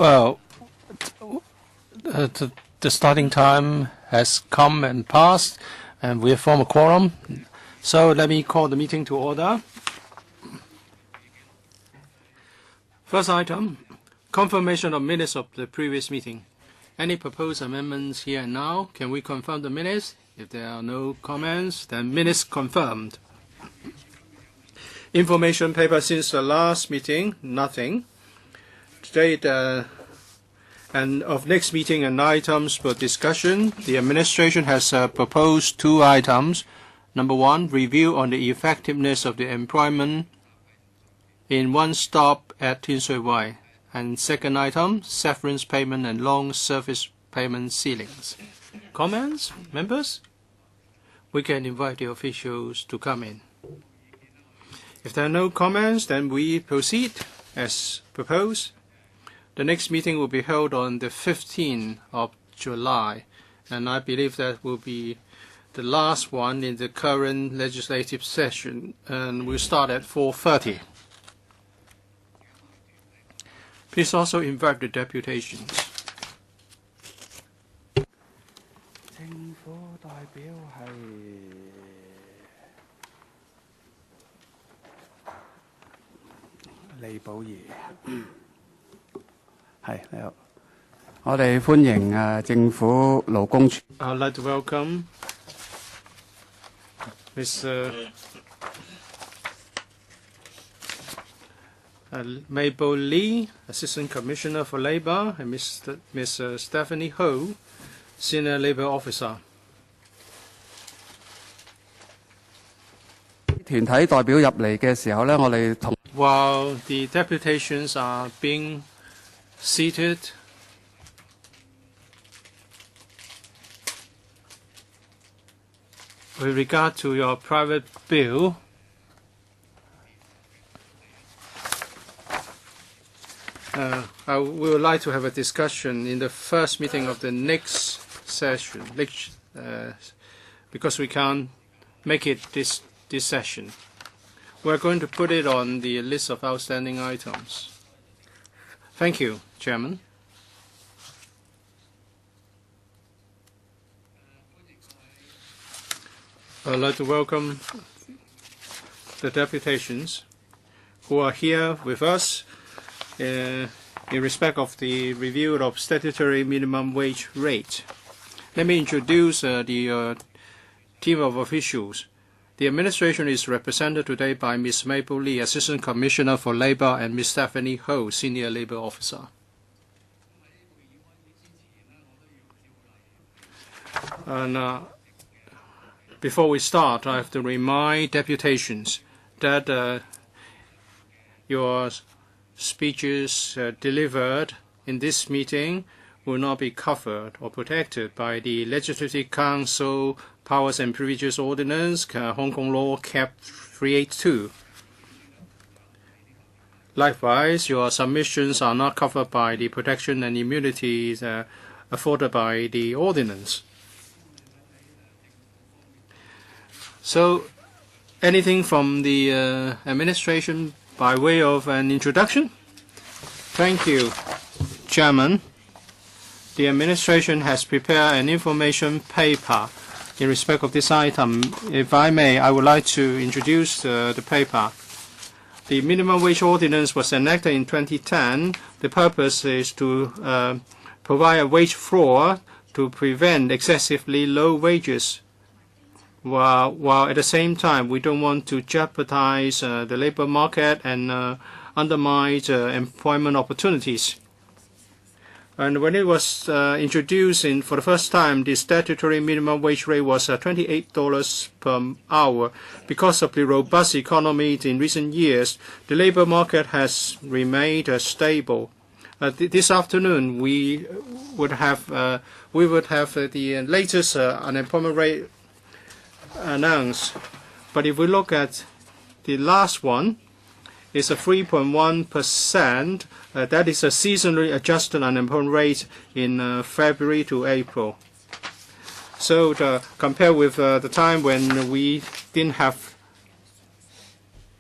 Well, the starting time has come and passed, and we have formed a quorum. So let me call the meeting to order. First item, confirmation of minutes of the previous meeting. Any proposed amendments here and now? Can we confirm the minutes? If there are no comments, then minutes confirmed. Information paper since the last meeting, nothing. Today, and of next meeting and items for discussion, the administration has proposed 2 items. Number 1, review on the effectiveness of the employment in one stop at Tin Shui Wai. And second item, severance payment and long service payment ceilings. Comments, members? We can invite the officials to come in. If there are no comments, then we proceed as proposed. The next meeting will be held on the 15th of July, and I believe that will be the last one in the current legislative session, and we'll start at 4:30. Please also invite the deputations. 政府代表係李寶儀，係你好，我哋歡迎政府勞工處。I'd like to welcome Ms. Mabel Lee, Assistant Commissioner for Labour, and Ms. Stephanie Ho, Senior Labour Officer. 團體代表入嚟嘅時候咧，我哋同 While the deputations are being seated, with regard to your private bill, we would like to have a discussion in the first meeting of the next session, because we can't make it this session. We're going to put it on the list of outstanding items. Thank you, Chairman. I'd like to welcome the deputations who are here with us in respect of the review of statutory minimum wage rate. Let me introduce the team of officials. The administration is represented today by Ms. Mabel Lee, Assistant Commissioner for Labour, and Ms. Stephanie Ho, Senior Labour Officer. And before we start, I have to remind deputations that your speeches delivered in this meeting will not be covered or protected by the Legislative Council Powers and Privileges Ordinance, Hong Kong Law Cap 382. Likewise, your submissions are not covered by the protection and immunities afforded by the ordinance. So, anything from the administration by way of an introduction? Thank you, Chairman. The administration has prepared an information paper in respect of this item. If I may, I would like to introduce the paper. The minimum wage ordinance was enacted in 2010. The purpose is to provide a wage floor to prevent excessively low wages, while at the same time we don't want to jeopardize the labor market and undermine employment opportunities. And when it was introduced for the first time, the statutory minimum wage rate was $28 per hour. Because of the robust economy in recent years, the labor market has remained stable. This afternoon, we would have the latest unemployment rate announced. But if we look at the last one, it's a 3.1%. That is a seasonally adjusted unemployment rate in February to April. So compared with the time when we didn't have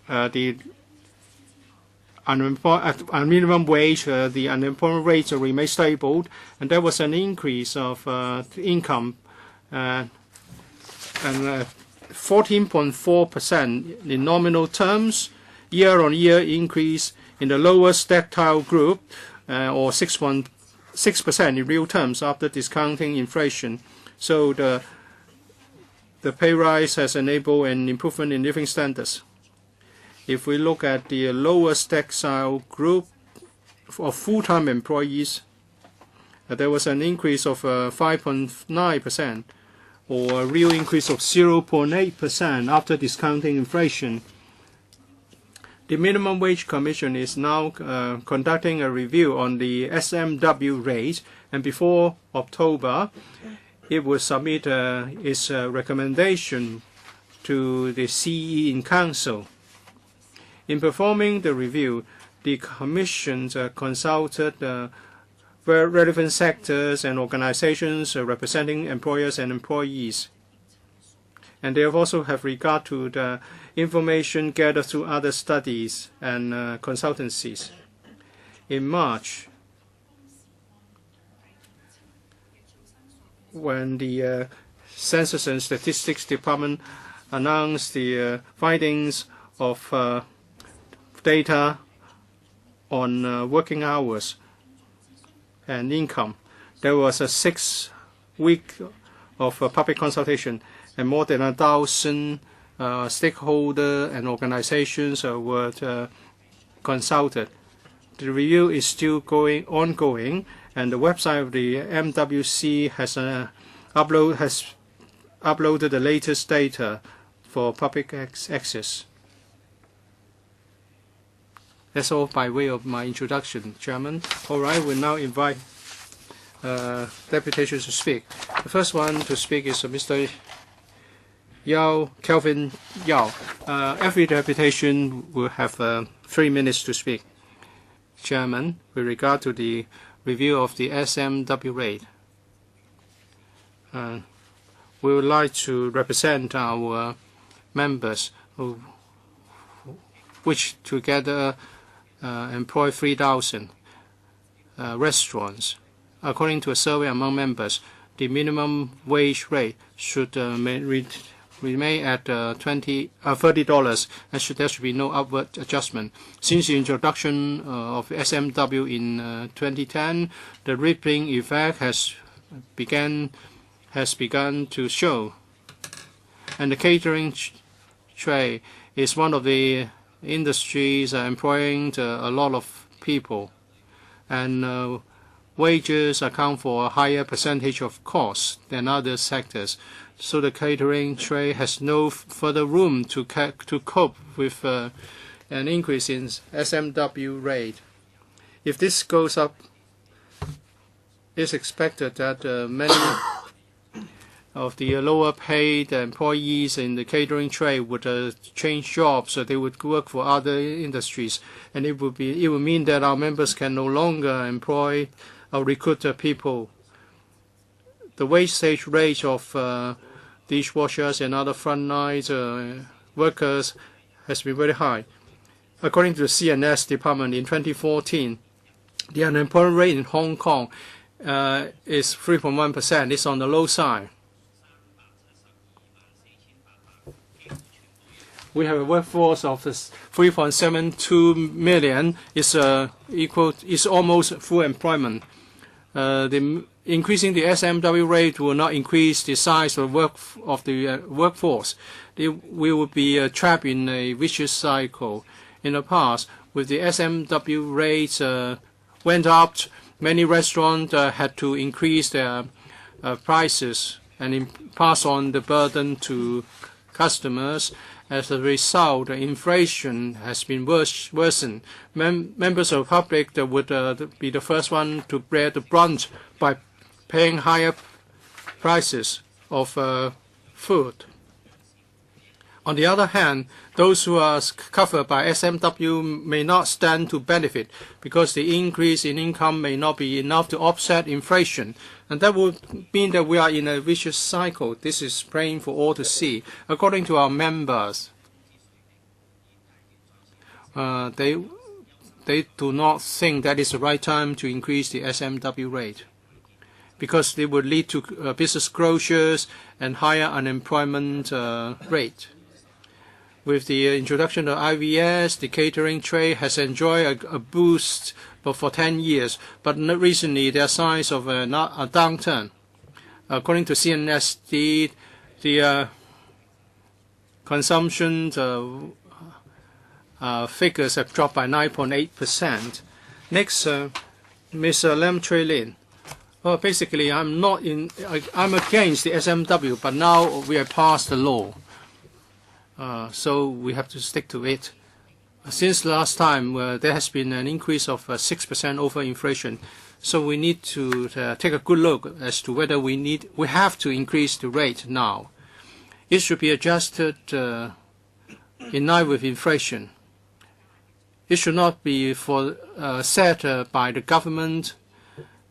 the minimum wage, the unemployment rate remained stable, and there was an increase of income and 14.4% in nominal terms, year-on-year increase in the lowest decile group, or 6.6% in real terms after discounting inflation. So the pay rise has enabled an improvement in living standards. If we look at the lowest decile group of full-time employees, there was an increase of 5.9%, or a real increase of 0.8% after discounting inflation. The Minimum Wage Commission is now conducting a review on the SMW rate, and before October, it will submit its recommendation to the CE in Council. In performing the review, the Commission consulted relevant sectors and organizations representing employers and employees. And they also have regard to the information gathered through other studies and consultancies. In March, when the Census and Statistics Department announced the findings of data on working hours and income, there was a 6 week of public consultation, and more than 1,000 stakeholders and organizations were consulted. The review is still ongoing, and the website of the MWC has uploaded the latest data for public access. That's all by way of my introduction, Chairman. All right, we now invite deputations to speak. The first one to speak is Mr. Kelvin Yao. Every deputation will have 3 minutes to speak. Chairman, with regard to the review of the SMW rate, we would like to represent our members which together employ 3,000 restaurants. According to a survey among members, the minimum wage rate should remain at $30, and there should be no upward adjustment. Since the introduction of SMW in 2010, the rippling effect has begun to show, and the catering trade is one of the industries employing a lot of people, and wages account for a higher percentage of costs than other sectors. So the catering trade has no further room to cope with an increase in SMW rate. If this goes up, it's expected that many of the lower paid employees in the catering trade would change jobs, so they would work for other industries, and it would mean that our members can no longer employ or recruit people. The wastage rate of dishwashers and other frontline workers has been very high. According to the CNS department, in 2014, the unemployment rate in Hong Kong is 3.1%. It's on the low side. We have a workforce of 3.72 million. It's almost full employment. Increasing the SMW rate will not increase the size of the workforce. We will be trapped in a vicious cycle. In the past, with the SMW rates went up, many restaurants had to increase their prices and pass on the burden to customers. As a result, inflation has been worsened. Members of the public would be the first one to bear the brunt by paying higher prices of food. On the other hand, those who are covered by SMW may not stand to benefit because the increase in income may not be enough to offset inflation. And that would mean that we are in a vicious cycle. This is plain for all to see. According to our members, they do not think that is the right time to increase the SMW rate, because it would lead to business closures and higher unemployment rate. With the introduction of IVS, the catering trade has enjoyed a boost for 10 years, but recently there are signs of a downturn. According to CNSD, the consumption figures have dropped by 9.8%. Next, Ms. Lam Trey Lin. Well, basically, I'm against the SMW, but now we have passed the law. So we have to stick to it. Since last time, there has been an increase of 6% over inflation. So we need to take a good look as to whether we have to increase the rate now. It should be adjusted in line with inflation. It should not be set by the government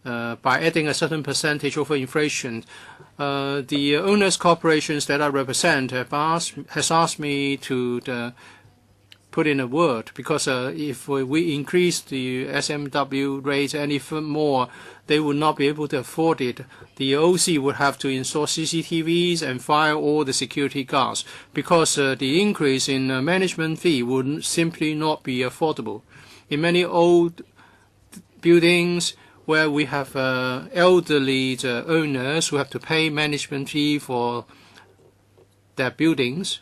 by adding a certain percentage over inflation. The owners' corporations that I represent has asked me to put in a word, because if we increase the SMW rate any more, they would not be able to afford it. The OC would have to install CCTVs and fire all the security guards, because the increase in management fee would simply not be affordable. In many old buildings where we have elderly owners who have to pay management fee for their buildings,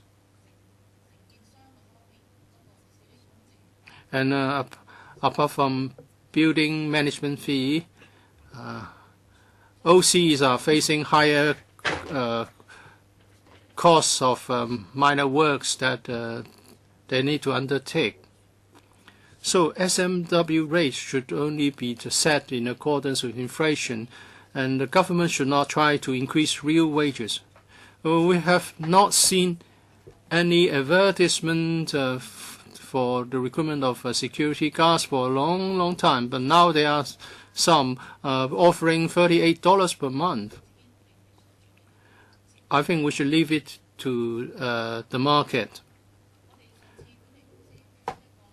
and apart from building management fee, OCs are facing higher costs of minor works that they need to undertake. So SMW rates should only be set in accordance with inflation, and the government should not try to increase real wages. We have not seen any advertisement for the recruitment of security guards for a long time, but now there are some offering $38 per month. I think we should leave it to the market.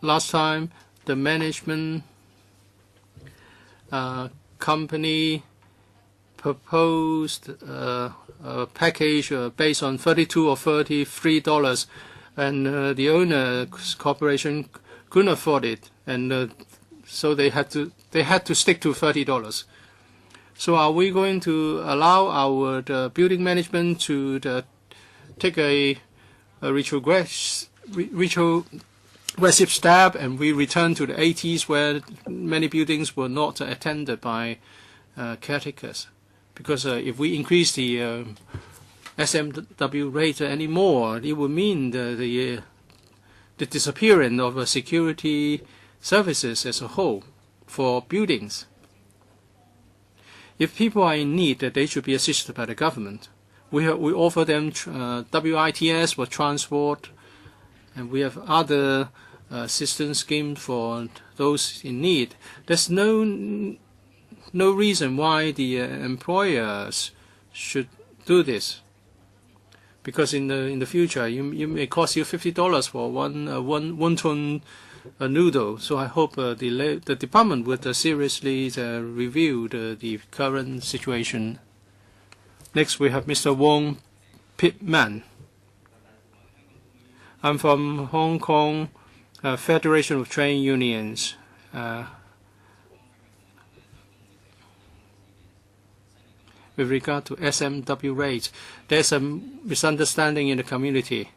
Last time, the management company proposed a package based on $32 or $33, and the owner's corporation couldn't afford it, and so they had to stick to $30. So are we going to allow our building management to take a retrogressive step, and we return to the 80s where many buildings were not attended by caretakers? Because if we increase the SMW rate anymore, it would mean the disappearance of security services as a whole for buildings. If people are in need, they should be assisted by the government. We offer them WITS for transport, and we have other assistance schemes for those in need. There's no reason why the employers should do this, because in the future it may cost you $50 for one wonton noodle. So I hope the department would seriously review the current situation. Next, we have Mr. Wong Pip Man. I'm from Hong Kong Federation of Trade Unions. With regard to SMW rates, there's a misunderstanding in the community.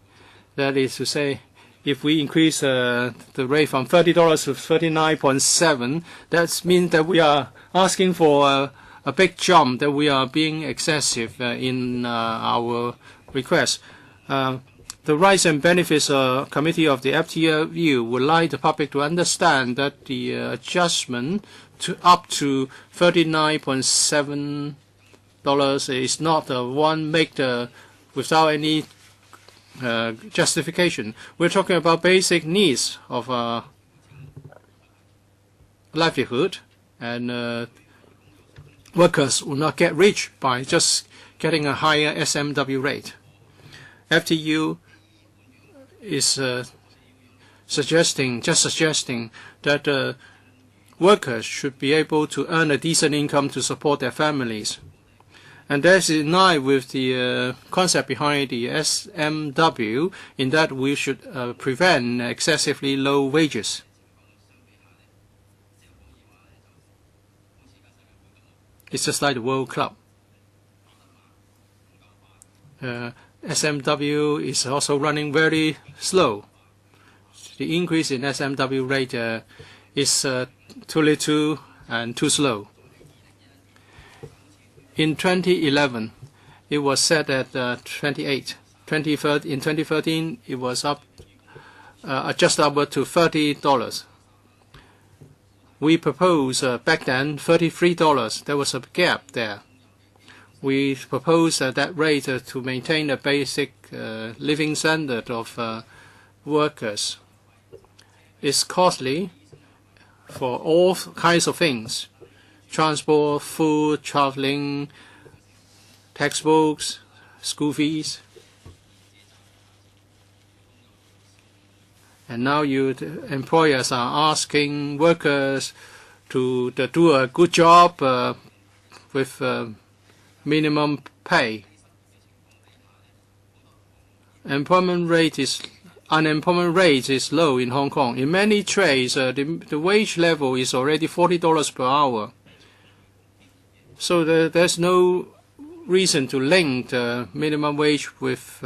That is to say, if we increase the rate from $30 to $39.7, that means that we are asking for a big jump, that we are being excessive in our request. The Rights and Benefits Committee of the FTW would like the public to understand that the adjustment up to $39.7 is not one made without any justification. We're talking about basic needs of livelihood, and workers will not get rich by just getting a higher SMW rate. FTU is suggesting that workers should be able to earn a decent income to support their families. And that's in line with the concept behind the SMW, in that we should prevent excessively low wages. It's just like the World Club. SMW is also running very slow. The increase in SMW rate is too little and too slow. In 2011, it was set at 28. In 2013, it was up, just upward to $30. We proposed back then $33. There was a gap there. We proposed that rate to maintain a basic living standard of workers. It's costly for all kinds of things: transport, food, traveling, textbooks, school fees. And now employers are asking workers to do a good job with minimum pay. Unemployment rate is low in Hong Kong. In many trades, the wage level is already $40 per hour. So there's no reason to link the minimum wage with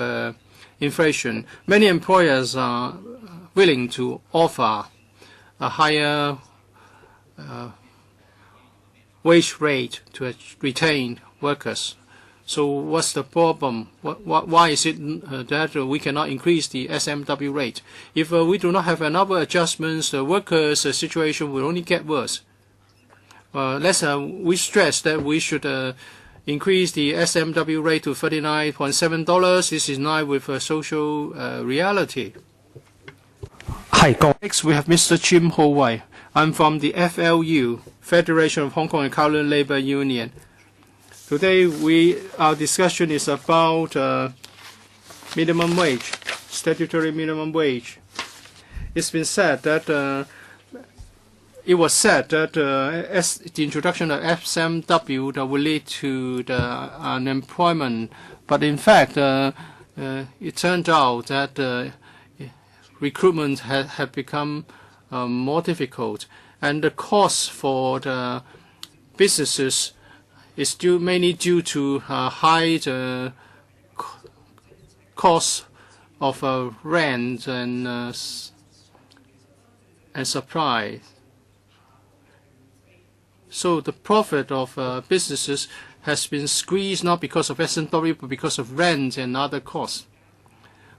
inflation. Many employers are willing to offer a higher wage rate to retain workers. So what's the problem? Why is it that we cannot increase the SMW rate? If we do not have another adjustments, the workers' situation will only get worse. We stress that we should increase the SMW rate to $39.7. This is in line with social reality. Next, we have Mr. Chim Ho Wai. I'm from the FLU, Federation of Hong Kong and Kowloon Labour Union. Today, our discussion is about minimum wage, statutory minimum wage. It's been said that the introduction of SMW that will lead to the unemployment, but in fact, it turned out that recruitment had become more difficult, and the cost for the businesses is mainly due to high cost of rent and supply. So the profit of businesses has been squeezed not because of SMW but because of rent and other costs.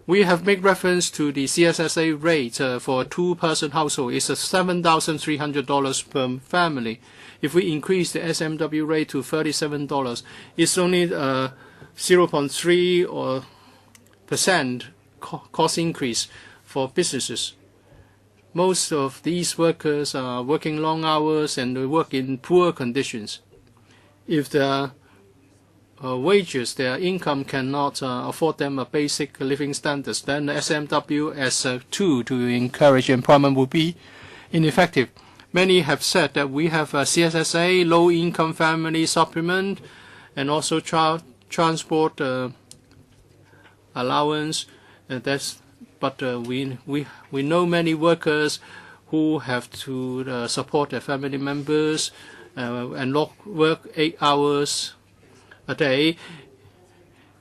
We have made reference to the CSSA rate for a two-person household. It's $7,300 per family. If we increase the SMW rate to $37, it's only 0.3% cost increase for businesses. Most of these workers are working long hours and they work in poor conditions. If their wages, their income cannot afford them a basic living standards, then the SMW as a tool to encourage employment will be ineffective. Many have said that we have a CSSA, low-income family supplement, and also transport allowance. But we know many workers who have to support their family members and work 8 hours a day.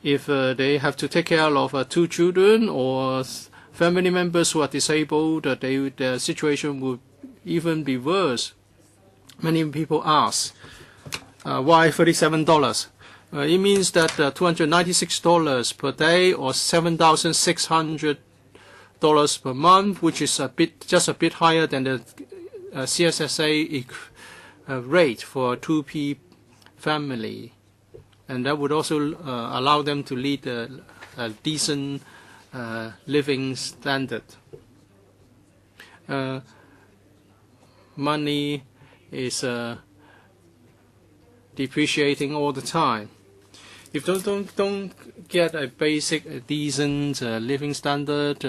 If they have to take care of 2 children or family members who are disabled, their situation would even be worse. Many people ask, why $37? It means that $296 per day or $7,600 per month, which is just a bit higher than the CSSA rate for a 2P family. And that would also allow them to lead a decent living standard. Money is depreciating all the time. If you don't get a basic, decent living standard,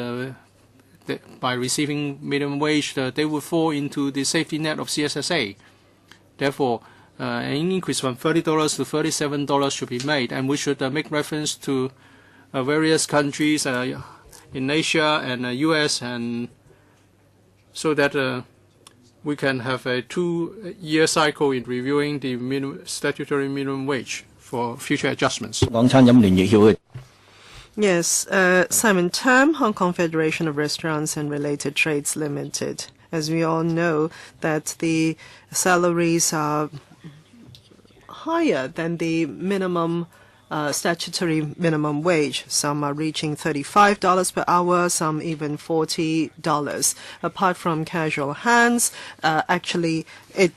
by receiving minimum wage, they would fall into the safety net of CSSA. Therefore, an increase from $30 to $37 should be made, and we should make reference to various countries in Asia and US, and so that we can have a 2-year cycle in reviewing the statutory minimum wage for future adjustments. Yes, Simon Tam, Hong Kong Federation of Restaurants and Related Trades Limited. As we all know, that the salaries are higher than the minimum statutory minimum wage. Some are reaching $35 per hour, some even $40. Apart from casual hands, actually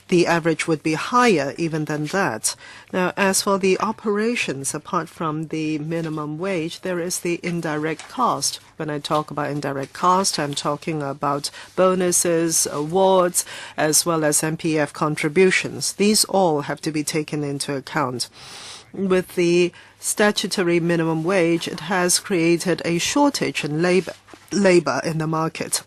the average would be higher even than that. Now, as for the operations, apart from the minimum wage, there is the indirect cost. When I talk about indirect cost, I'm talking about bonuses, awards, as well as MPF contributions. These all have to be taken into account. With the statutory minimum wage, it has created a shortage in labor in the market.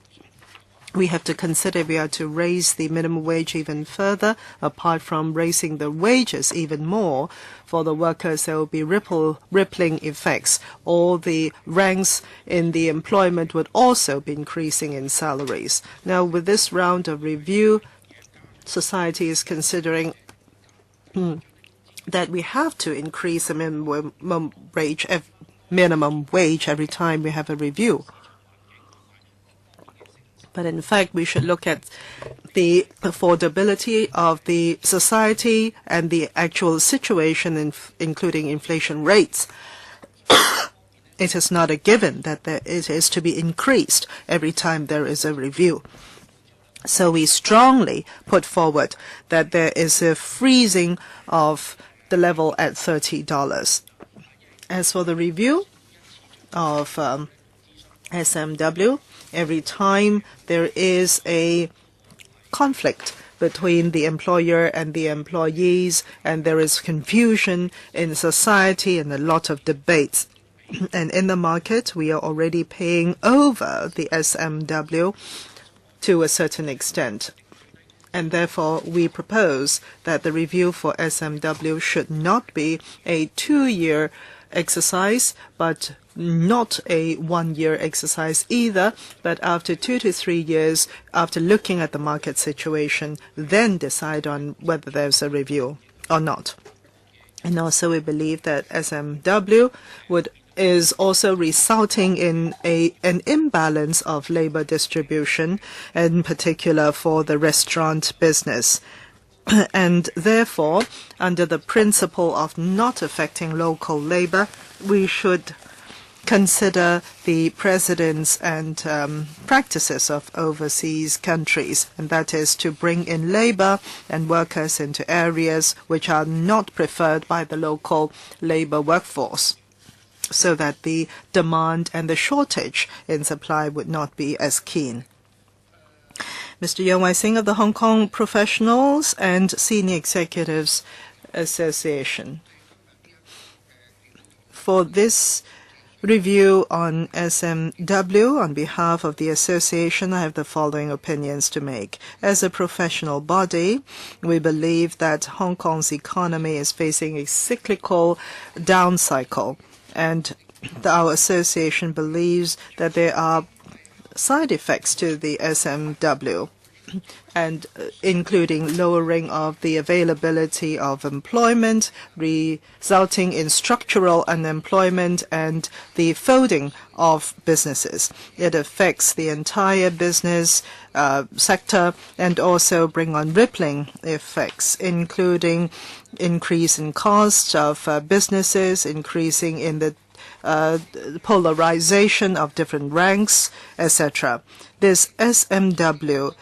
We have to consider we are to raise the minimum wage even further. Apart from raising the wages even more, for the workers there will be rippling effects. All the ranks in the employment would also be increasing in salaries. Now, with this round of review, society is considering that we have to increase the minimum wage every time we have a review. But in fact, we should look at the affordability of the society and the actual situation, including inflation rates. It is not a given that it is to be increased every time there is a review. So we strongly put forward that there is a freezing of the level at $30. As for the review of SMW, every time there is a conflict between the employer and the employees, and there is confusion in society and a lot of debates. And in the market, we are already paying over the SMW to a certain extent. And therefore, we propose that the review for SMW should not be a 2-year exercise, but not a 1-year exercise either, but after 2 to 3 years, after looking at the market situation, then decide on whether there's a review or not. And also we believe that SMW is also resulting in an imbalance of labor distribution, in particular for the restaurant business. And therefore, under the principle of not affecting local labor, we should consider the precedents and practices of overseas countries, and that is to bring in labor and workers into areas which are not preferred by the local labor workforce, so that the demand and the shortage in supply would not be as keen. Mr. Yang Wai-sing of the Hong Kong Professionals and Senior Executives Association. For this review on SMW, on behalf of the association, I have the following opinions to make. As a professional body, we believe that Hong Kong's economy is facing a cyclical down cycle, and our association believes that there are side effects to the SMW, and including lowering of the availability of employment, resulting in structural unemployment and the folding of businesses. It affects the entire business sector and also bring on rippling effects, including increase in cost of businesses, increasing in the polarization of different ranks, etc. This SMW,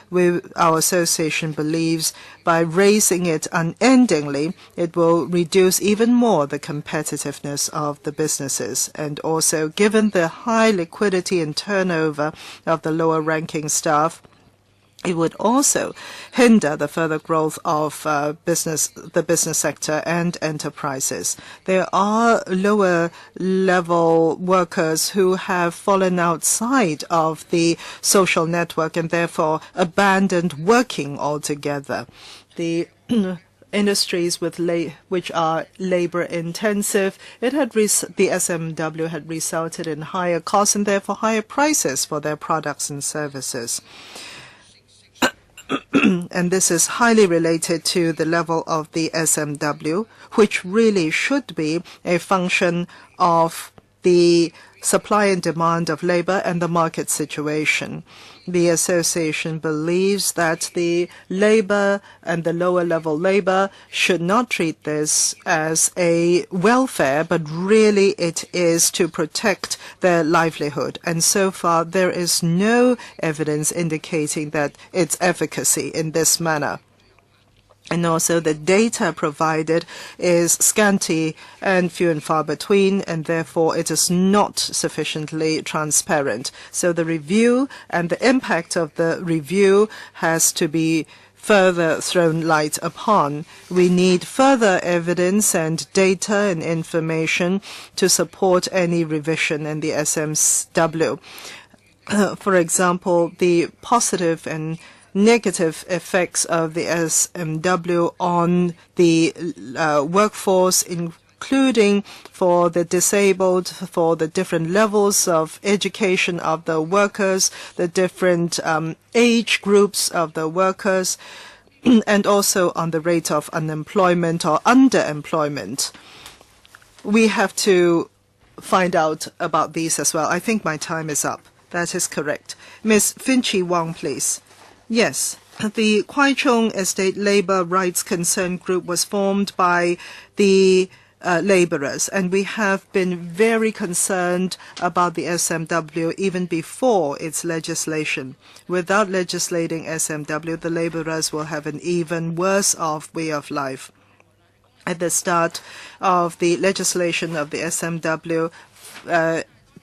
our association believes, by raising it unendingly, it will reduce even more the competitiveness of the businesses. And also, given the high liquidity and turnover of the lower ranking staff, It would also hinder the further growth of the business sector and enterprises. There are lower level workers who have fallen outside of the social network and therefore abandoned working altogether. The industries which are labor intensive, the SMW had resulted in higher costs and therefore higher prices for their products and services. And this is highly related to the level of the SMW, which really should be a function of the supply and demand of labor and the market situation. The association believes that the labor and the lower level labor should not treat this as a welfare, but really it is to protect their livelihood. And so far there is no evidence indicating that its efficacy in this manner. And also the data provided is scanty and few and far between, and therefore it is not sufficiently transparent. So the review and the impact of the review has to be further thrown light upon. We need further evidence and data and information to support any revision in the SMW. For example, the positive and negative effects of the SMW on the workforce, including for the disabled, for the different levels of education of the workers, the different age groups of the workers, and also on the rate of unemployment or underemployment. We have to find out about these as well. I think my time is up. That is correct. Ms. Finchi Wong, please. Yes, the Kwai Chung Estate Labour Rights Concern Group was formed by the labourers, and we have been very concerned about the SMW even before its legislation. Without legislating SMW, the labourers will have an even worse off way of life. At the start of the legislation of the SMW,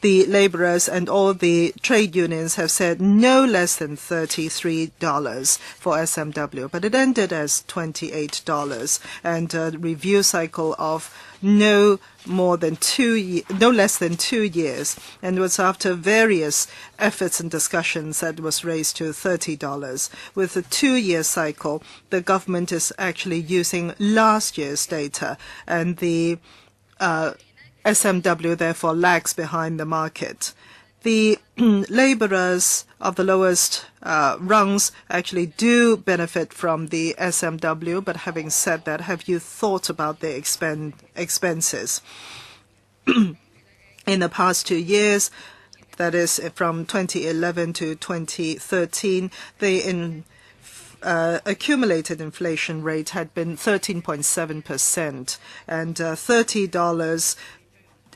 the laborers and all the trade unions have said no less than $33 for SMW, but it ended as $28, and a review cycle of no less than 2 years, and it was after various efforts and discussions that was raised to $30. With a 2-year cycle, the government is actually using last year's data, and the SMW therefore lags behind the market. The laborers of the lowest rungs actually do benefit from the SMW, but having said that, have you thought about the expenses? In the past 2 years, that is from 2011 to 2013, the accumulated inflation rate had been 13.7%, and $30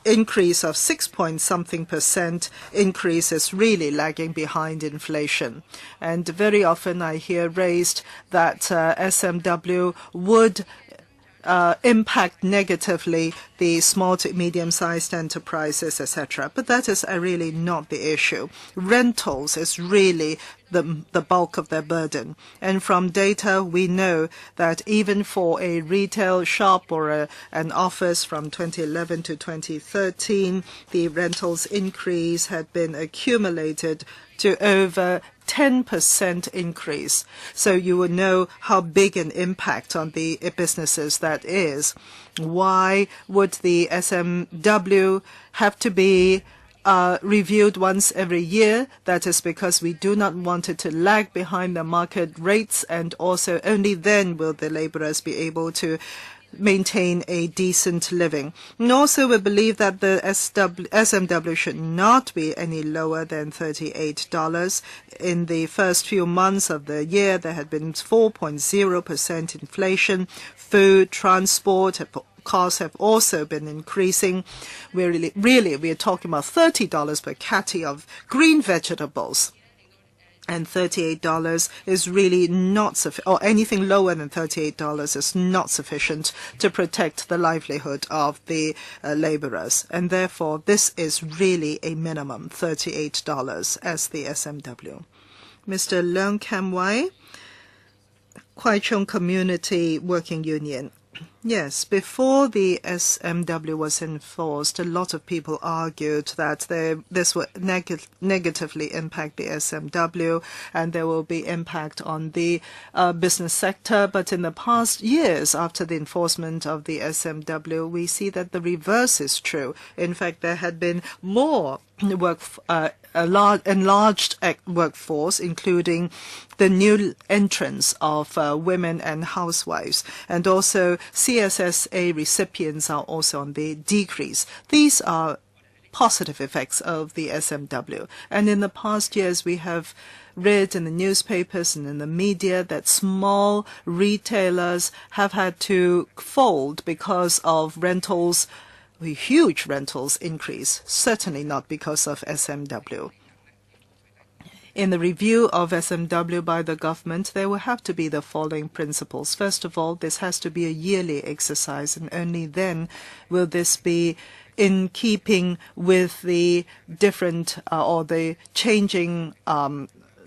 increase of 6-point-something% increase is really lagging behind inflation. And very often I hear raised that SMW would impact negatively the small to medium-sized enterprises, etc. But that is really not the issue. Rentals is really the bulk of their burden. And from data, we know that even for a retail shop or an office from 2011 to 2013, the rentals increase had been accumulated to over 10% increase. So you will know how big an impact on the businesses that is. Why would the SMW have to be reviewed once every year? That is because we do not want it to lag behind the market rates, and also only then will the laborers be able to maintain a decent living. And also we believe that the SMW should not be any lower than $38. In the first few months of the year, there had been 4.0% inflation. Food, transport costs have also been increasing. We are talking about $30 per catty of green vegetables. And $38 is really not sufficient, or anything lower than $38 is not sufficient to protect the livelihood of the laborers. And therefore, this is really a minimum, $38 as the SMW. Mr. Leung Kam Wai, Kwai Chung Community Working Union. Yes, before the SMW was enforced, a lot of people argued that this would negatively impact the SMW and there will be impact on the business sector. But in the past years, after the enforcement of the SMW, we see that the reverse is true. In fact, there had been more enlarged workforce, including the new entrance of women and housewives. And also CSSA recipients are also on the decrease. These are positive effects of the SMW. And in the past years, we have read in the newspapers and in the media that small retailers have had to fold because of rentals, huge rentals increase, certainly not because of SMW. In the review of SMW by the government, there will have to be the following principles. First of all, this has to be a yearly exercise, and only then will this be in keeping with the different or the changing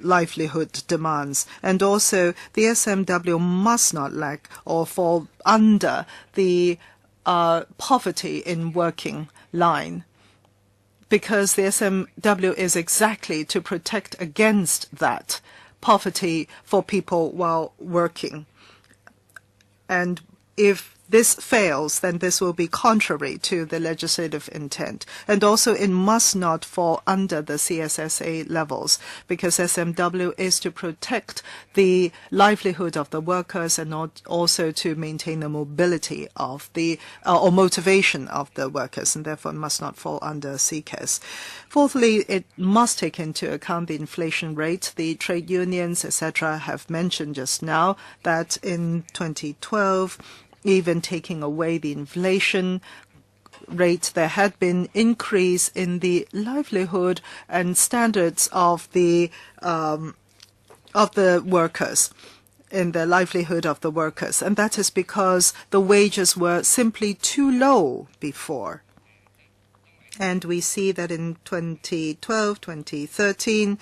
livelihood demands. And also, the SMW must not lack or fall under the poverty in working line, because the SMW is exactly to protect against that poverty for people while working. And if this fails, then this will be contrary to the legislative intent. And also, it must not fall under the CSSA levels, because SMW is to protect the livelihood of the workers and not also to maintain the mobility of the or motivation of the workers, and therefore must not fall under CCAS. Fourthly, it must take into account the inflation rate. The trade unions, etc., have mentioned just now that in 2012, even taking away the inflation rate, there had been increase in the livelihood and standards of the workers, in the livelihood of the workers, and that is because the wages were simply too low before. And we see that in 2012, 2013,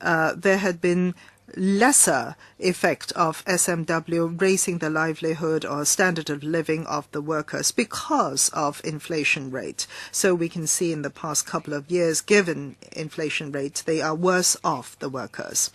there had been lesser effect of SMW raising the livelihood or standard of living of the workers because of inflation rate. So we can see in the past couple of years, given inflation rate, they are worse off, the workers.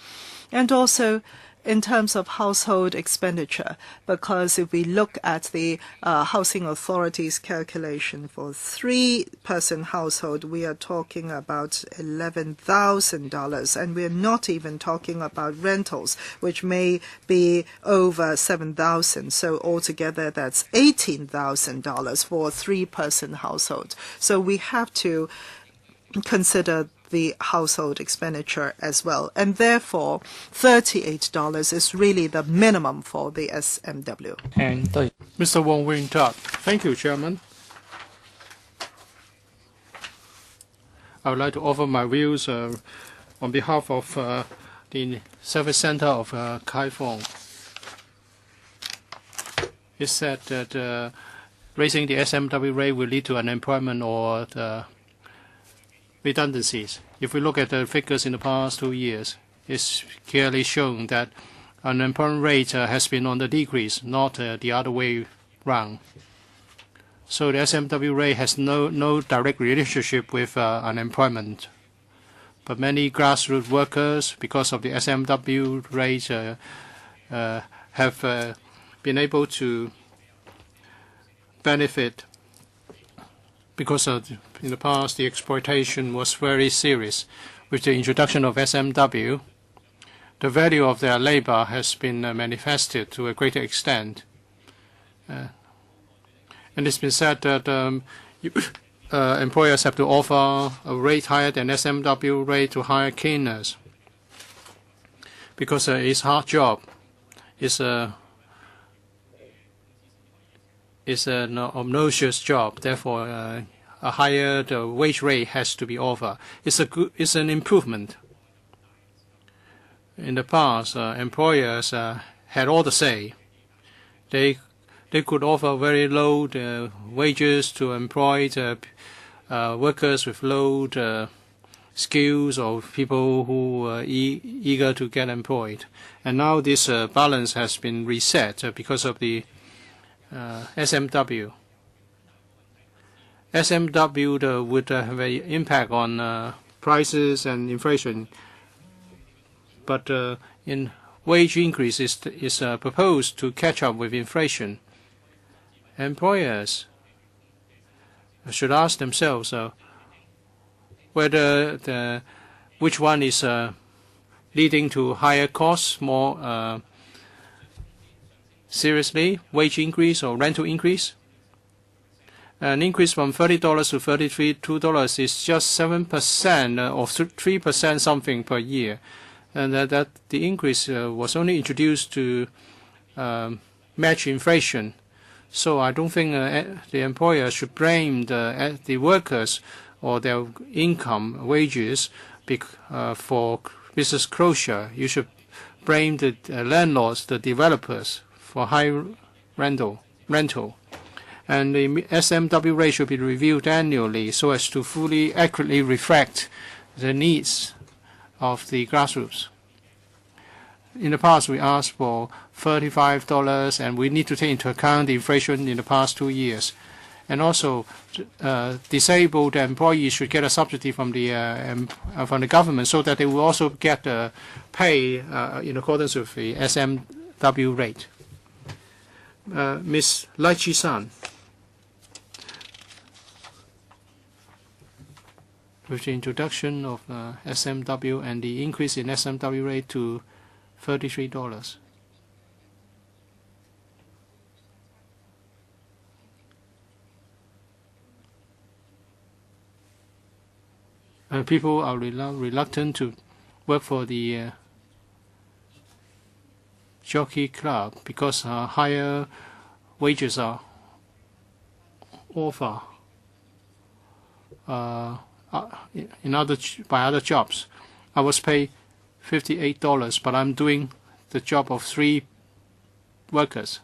And also, in terms of household expenditure, because if we look at the Housing Authority's calculation for three-person household, we are talking about $11,000, and we are not even talking about rentals, which may be over $7,000. So altogether, that's $18,000 for a three-person household. So we have to consider the household expenditure as well. And therefore, $38 is really the minimum for the SMW. And Mr. Wong Wing Tat. Thank you, Chairman. I would like to offer my views on behalf of the Service Center of Kai Phong. It said that raising the SMW rate will lead to unemployment or redundancies. If we look at the figures in the past 2 years, it's clearly shown that unemployment rate has been on the decrease, not the other way round. So the SMW rate has no direct relationship with unemployment. But many grassroots workers, because of the SMW rate, have been able to benefit, because in the past the exploitation was very serious. With the introduction of SMW, the value of their labor has been manifested to a greater extent. And it's been said that employers have to offer a rate higher than SMW rate to hire cleaners, because it's a hard job. It's an obnoxious job. Therefore, a higher wage rate has to be offered. It's an improvement. In the past, employers had all the say. They could offer very low wages to employed workers with low skills of people who are eager to get employed. And now this balance has been reset because of the SMW. SMW would have an impact on prices and inflation, but in wage increase is proposed to catch up with inflation. Employers should ask themselves whether which one is leading to higher costs more seriously, wage increase or rental increase. An increase from $30 to $32 is just 7% or 3% something per year, and that the increase was only introduced to match inflation. So I don't think the employer should blame the workers or their income, wages, for business closure. You should blame the landlords, the developers, for high rental. And the SMW rate should be reviewed annually so as to fully accurately reflect the needs of the grassroots. In the past, we asked for $35, and we need to take into account the inflation in the past 2 years. And also, disabled employees should get a subsidy from the government so that they will also get pay in accordance with the SMW rate. Ms. Lai Chi-san. With the introduction of SMW and the increase in SMW rate to $33. People are reluctant to work for the jockey club because higher wages are offered by other jobs. I was paid $58, but I'm doing the job of 3 workers.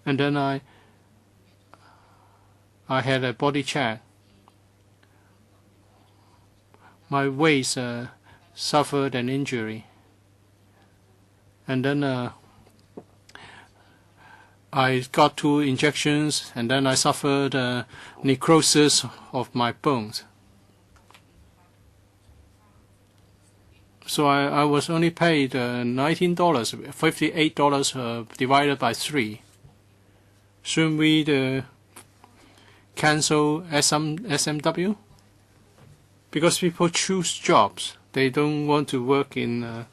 And then I had a body check. My waist suffered an injury. And then I got 2 injections, and then I suffered necrosis of my bones. So I was only paid $19, $58 divided by 3. Shouldn't we cancel SMW? Because people choose jobs. They don't want to work in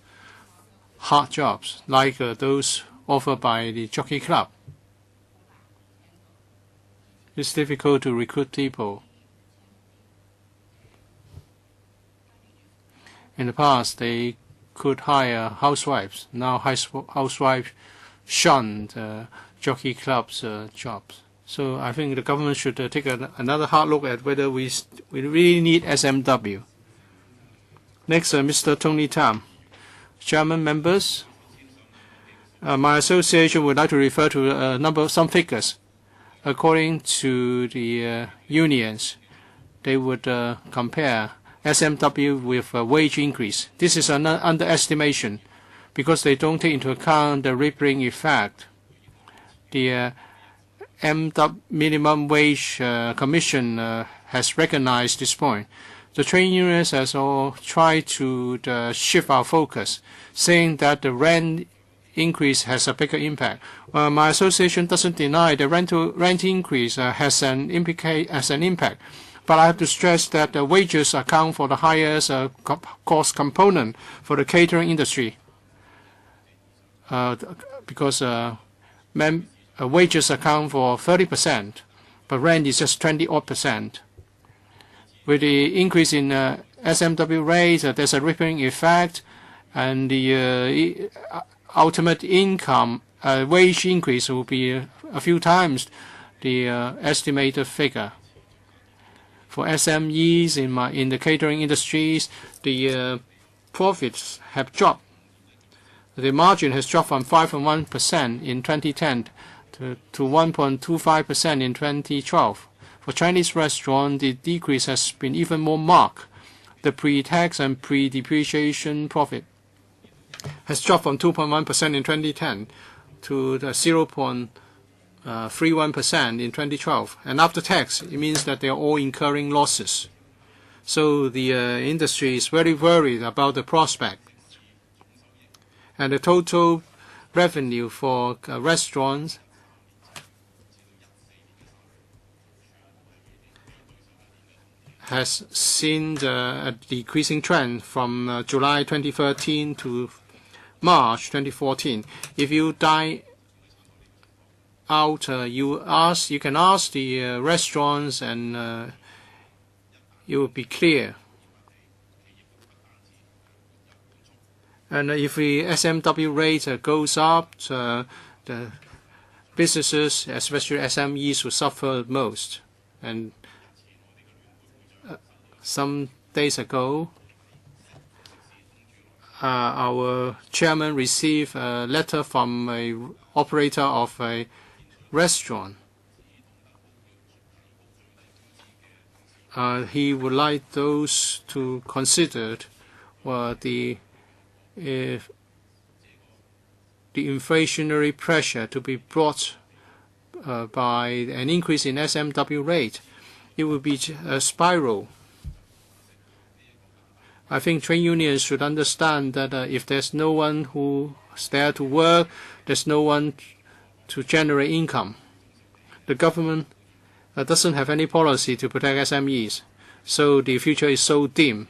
hard jobs like those offered by the jockey club. It's difficult to recruit people. In the past, they could hire housewives. Now housewives shun jockey club's jobs. So I think the government should take another hard look at whether we really need SMW. Next, Mr. Tony Tam. Chairman, members, my association would like to refer to some figures. According to the unions, they would compare SMW with a wage increase. This is an underestimation because they don't take into account the rippling effect. The minimum wage commission has recognized this point. The trade unions has all tried to shift our focus, saying that the rent increase has a bigger impact. My association doesn't deny the rent increase has an impact, but I have to stress that the wages account for the highest cost component for the catering industry, because wages account for 30%, but rent is just 20-odd%. With the increase in SMW rates, there's a rippling effect, and the ultimate income wage increase will be a few times the estimated figure. For SMEs in the catering industries, the profits have dropped. The margin has dropped from 5.1% in 2010 to 1.25% in 2012. For Chinese restaurants, the decrease has been even more marked. The pre-tax and pre-depreciation profit has dropped from 2.1% in 2010 to the 0.31% in 2012. And after tax, it means that they are all incurring losses. So the industry is very worried about the prospect. And the total revenue for restaurants has seen a decreasing trend from July 2013 to March 2014. If you dine out, you can ask the restaurants, and it will be clear. And if the SMW rate goes up, the businesses, especially SMEs, will suffer most. And some days ago, our chairman received a letter from an operator of a restaurant. He would like those to consider the inflationary pressure to be brought by an increase in SMW rate. It will be a spiral. I think trade unions should understand that if there's no one who's there to work, there's no one to generate income. The government doesn't have any policy to protect SMEs, so the future is so dim.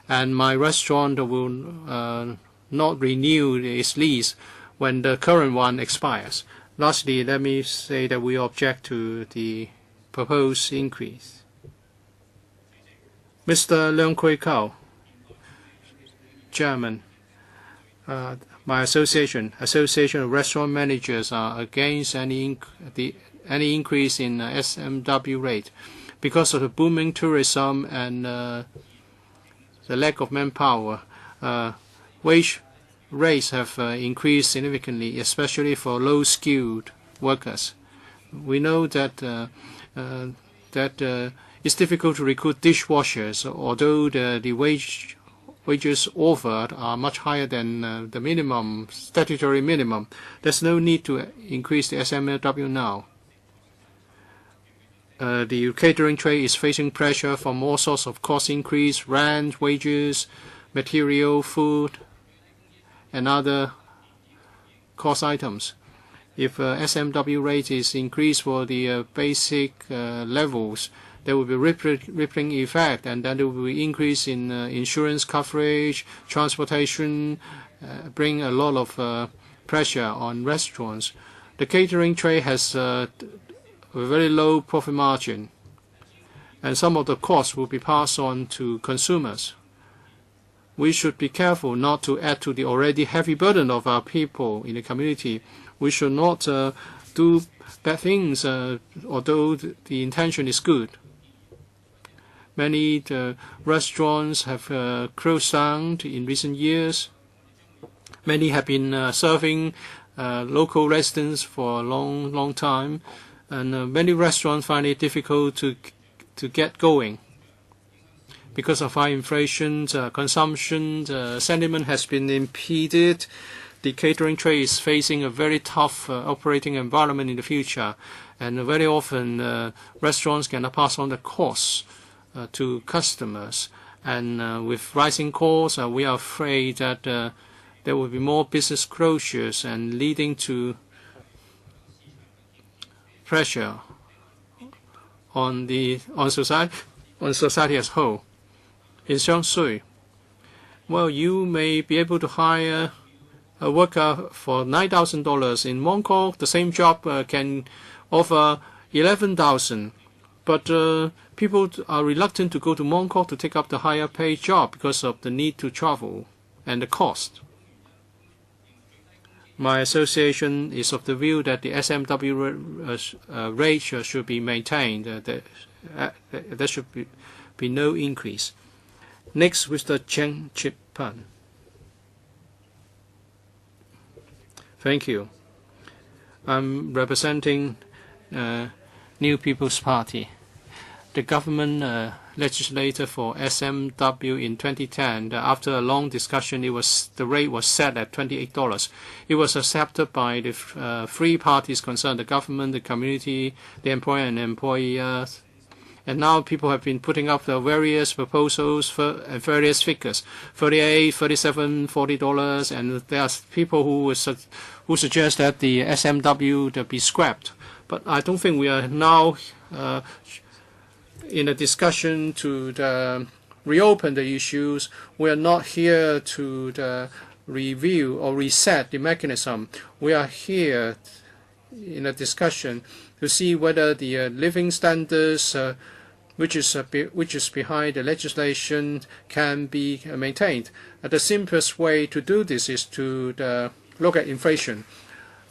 And my restaurant will not renew its lease when the current one expires. Lastly, let me say that we object to the proposed increase. Mr. Leung Kui Kao, Chairman, my association of restaurant managers, are against any increase in SMW rate because of the booming tourism and the lack of manpower. Wage rates have increased significantly, especially for low-skilled workers. We know that it's difficult to recruit dishwashers, although the wages offered are much higher than the minimum, statutory minimum. There's no need to increase the SMW now. The catering trade is facing pressure from all sorts of cost increase, rent, wages, material, food, and other cost items. If SMW rate is increased for the basic levels, there will be rippling effect, and then there will be increase in insurance coverage, transportation, bring a lot of pressure on restaurants. The catering trade has a very low profit margin, and some of the costs will be passed on to consumers. We should be careful not to add to the already heavy burden of our people in the community. We should not do bad things, although the intention is good. Many restaurants have closed down in recent years. Many have been serving local residents for a long time, and many restaurants find it difficult to get going. Because of high inflation, consumption, sentiment has been impeded. The catering trade is facing a very tough operating environment in the future, and very often restaurants cannot pass on the costs to customers. And with rising costs, we are afraid that there will be more business closures and leading to pressure on society as whole. In Xiangshui, well, you may be able to hire a worker for $9,000. In Mongkok, the same job can offer $11,000. But people are reluctant to go to Mongkok to take up the higher paid job because of the need to travel and the cost. My association is of the view that the SMW rate should be maintained. There should be no increase. Next, Mr. Cheng Chip Pan. Thank you. I'm representing New People's Party. the government legislator for SMW in 2010, that after a long discussion, the rate was set at $28. It was accepted by the three parties concerned: the government, the community, the employer, and employers. And now people have been putting up the various proposals and various figures: $38, $37, $40, and there are people who suggest that the SMW to be scrapped. But I don't think we are now in a discussion to reopen the issues. We are not here to review or reset the mechanism. We are here in a discussion to see whether the living standards which is behind the legislation can be maintained. The simplest way to do this is to look at inflation.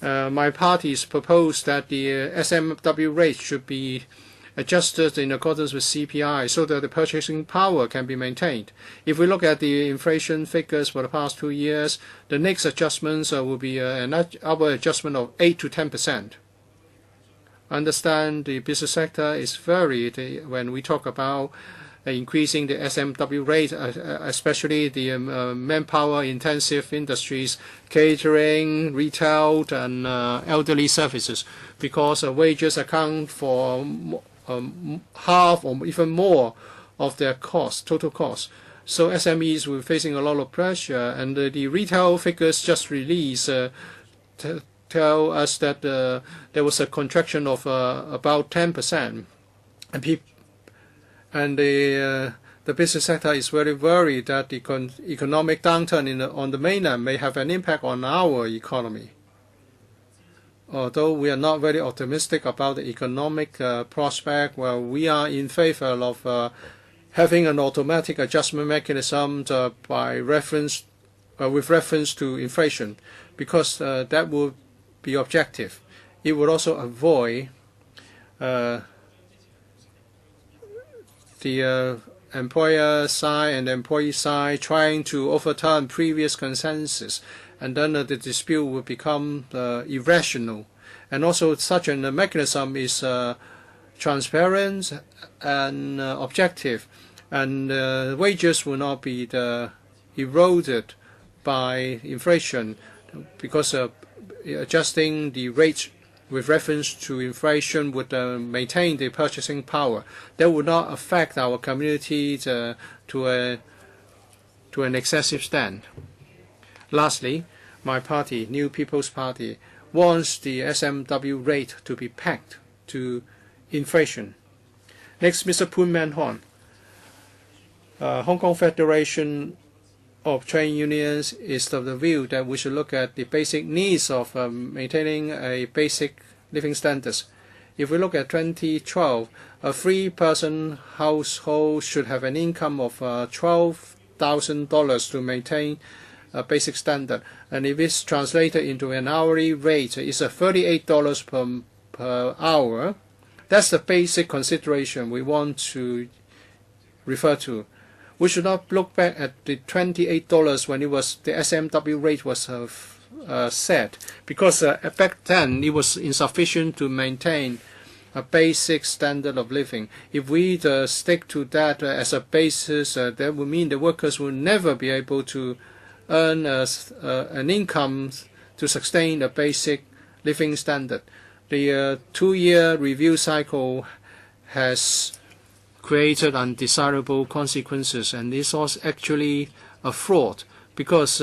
My parties propose that the SMW rate should be adjusted in accordance with CPI so that the purchasing power can be maintained. If we look at the inflation figures for the past 2 years, the next adjustments will be an upward adjustment of 8 to 10%. I understand the business sector is worried when we talk about increasing the SMW rate, especially the manpower-intensive industries, catering, retail, and elderly services, because wages account for half or even more of their cost, total cost. So SMEs were facing a lot of pressure, and the retail figures just released tell us that there was a contraction of about 10%, and the business sector is very worried that the economic downturn on the mainland may have an impact on our economy. Although we are not very optimistic about the economic prospect, well, we are in favor of having an automatic adjustment mechanism with reference to inflation, because that would be objective. It would also avoid the employer side and the employee side trying to overturn previous consensus, and then the dispute will become irrational. And also, such a mechanism is transparent and objective, and wages will not be eroded by inflation, because adjusting the rates with reference to inflation would maintain the purchasing power. That would not affect our community to an excessive stand. Lastly, my party, New People's Party, wants the SMW rate to be pegged to inflation. Next, Mr. Poon Man Hon. Hong Kong Federation of Trade Unions is of the view that we should look at the basic needs of maintaining a basic living standards. If we look at 2012, a three-person household should have an income of $12,000 to maintain a basic standard, and if it's translated into an hourly rate, it's $38 per hour. That's the basic consideration we want to refer to. We should not look back at the $28 when the SMW rate was set, because back then it was insufficient to maintain a basic standard of living. If we stick to that as a basis, that would mean the workers will never be able to earn an income to sustain a basic living standard. The 2-year review cycle has created undesirable consequences, and this was actually a fraud, because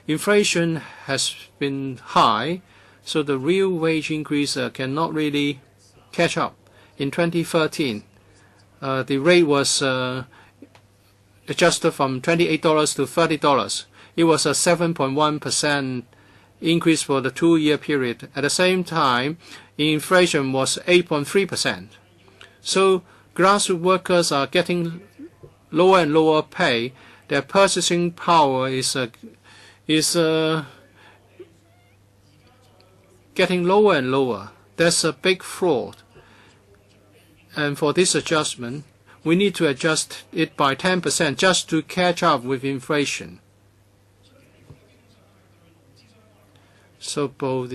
inflation has been high, so the real wage increase cannot really catch up. In 2013, the rate was adjusted from $28 to $30. It was a 7.1% increase for the 2-year period. At the same time, inflation was 8.3%. So grassroots workers are getting lower and lower pay. Their purchasing power is getting lower and lower. That's a big fraud. And for this adjustment, we need to adjust it by 10% just to catch up with inflation. So for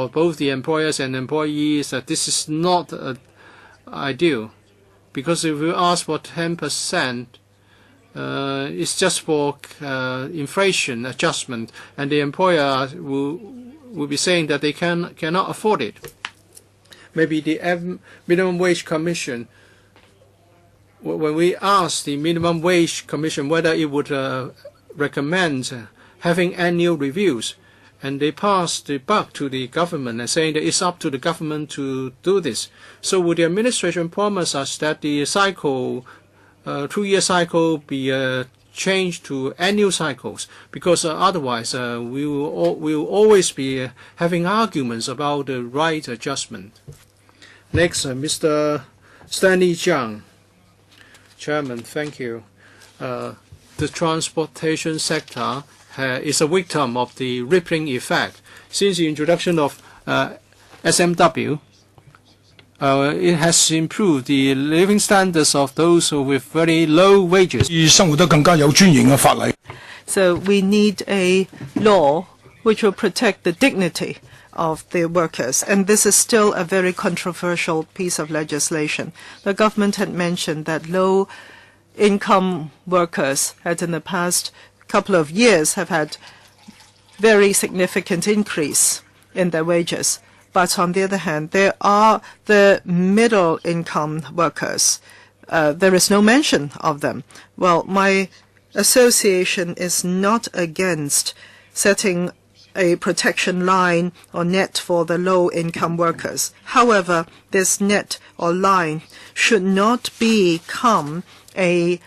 both the employers and employees, this is not ideal. because if you ask for 10%, it's just for inflation adjustment, and the employer will be saying that they cannot afford it. Maybe the minimum wage commission, when we asked the minimum wage commission whether it would recommend having annual reviews, and they passed the buck to the government and saying that it's up to the government to do this. So would the administration promise us that the cycle, 2-year cycle, be changed to annual cycles? Because otherwise we will always be having arguments about the right adjustment. Next, Mr. Stanley Jiang. Chairman, thank you. The transportation sector is a victim of the rippling effect. Since the introduction of SMW, it has improved the living standards of those with very low wages. So we need a law which will protect the dignity of the workers, and this is still a very controversial piece of legislation. The government had mentioned that low-income workers had in the past couple of years have had very significant increase in their wages. But on the other hand, there are the middle-income workers. There is no mention of them. Well, my association is not against setting a protection line or net for the low-income workers. However, this net or line should not become a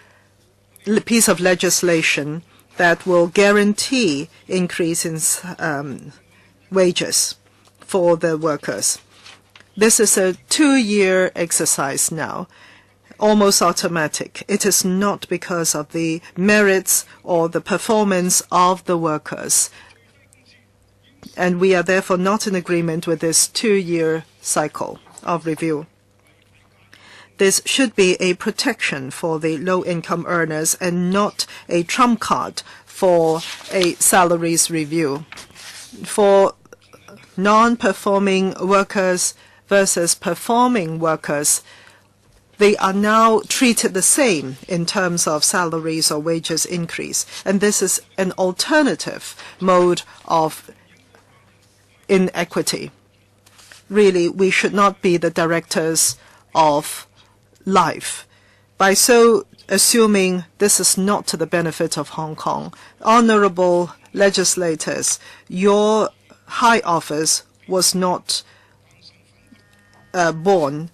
piece of legislation that will guarantee increase in wages for the workers. This is a 2-year exercise now, almost automatic. It is not because of the merits or the performance of the workers. And we are therefore not in agreement with this 2-year cycle of review. This should be a protection for the low-income earners and not a trump card for a salaries review. For non-performing workers versus performing workers, they are now treated the same in terms of salaries or wages increase. And this is an alternative mode of inequity. Really, we should not be the directors of life. By so assuming this is not to the benefit of Hong Kong, honorable legislators, your high office was not born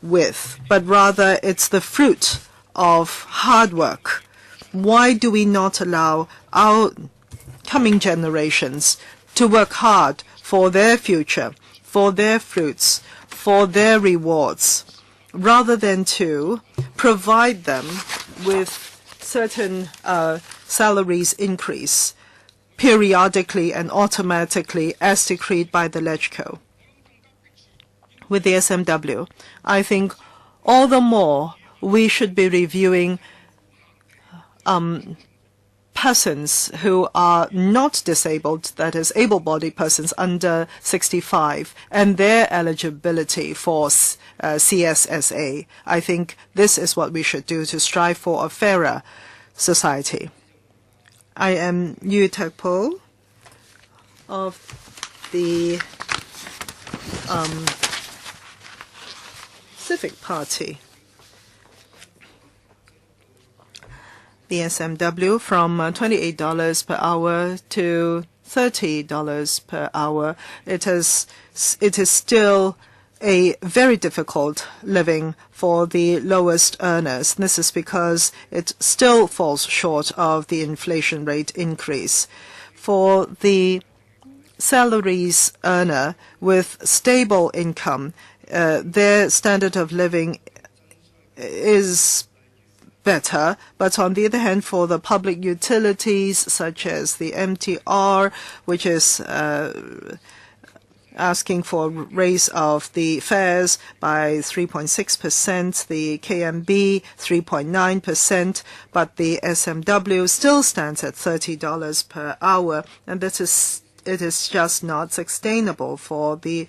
with, but rather it's the fruit of hard work. Why do we not allow our coming generations to work hard for their future, for their fruits, for their rewards, rather than to provide them with certain salaries increase periodically and automatically as decreed by the LegCo? With the SMW, I think all the more we should be reviewing persons who are not disabled, that is, able-bodied persons under 65, and their eligibility for CSSA. I think this is what we should do to strive for a fairer society. I am Yu Tak-po of the Civic Party. The SMW from $28 per hour to $30 per hour. It is still a very difficult living for the lowest earners. This is because it still falls short of the inflation rate increase. For the salaries earner with stable income, their standard of living is better, but on the other hand, for the public utilities such as the MTR, which is asking for a raise of the fares by 3.6%, the KMB 3.9%, but the SMW still stands at $30 per hour, and it is just not sustainable for the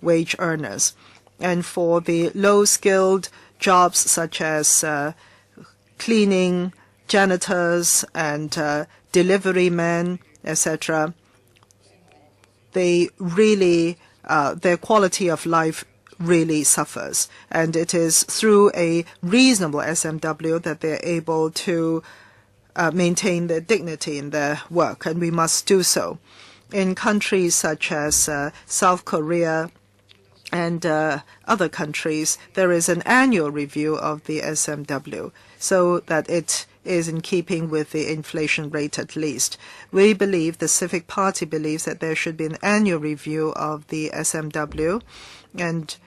wage earners. And for the low-skilled jobs such as cleaning, janitors, and delivery men, etc., they really, their quality of life really suffers. And it is through a reasonable SMW that they're able to maintain their dignity in their work, and we must do so. In countries such as South Korea and other countries, there is an annual review of the SMW so that it is in keeping with the inflation rate at least. We believe, the Civic Party believes, that there should be an annual review of the SMW, and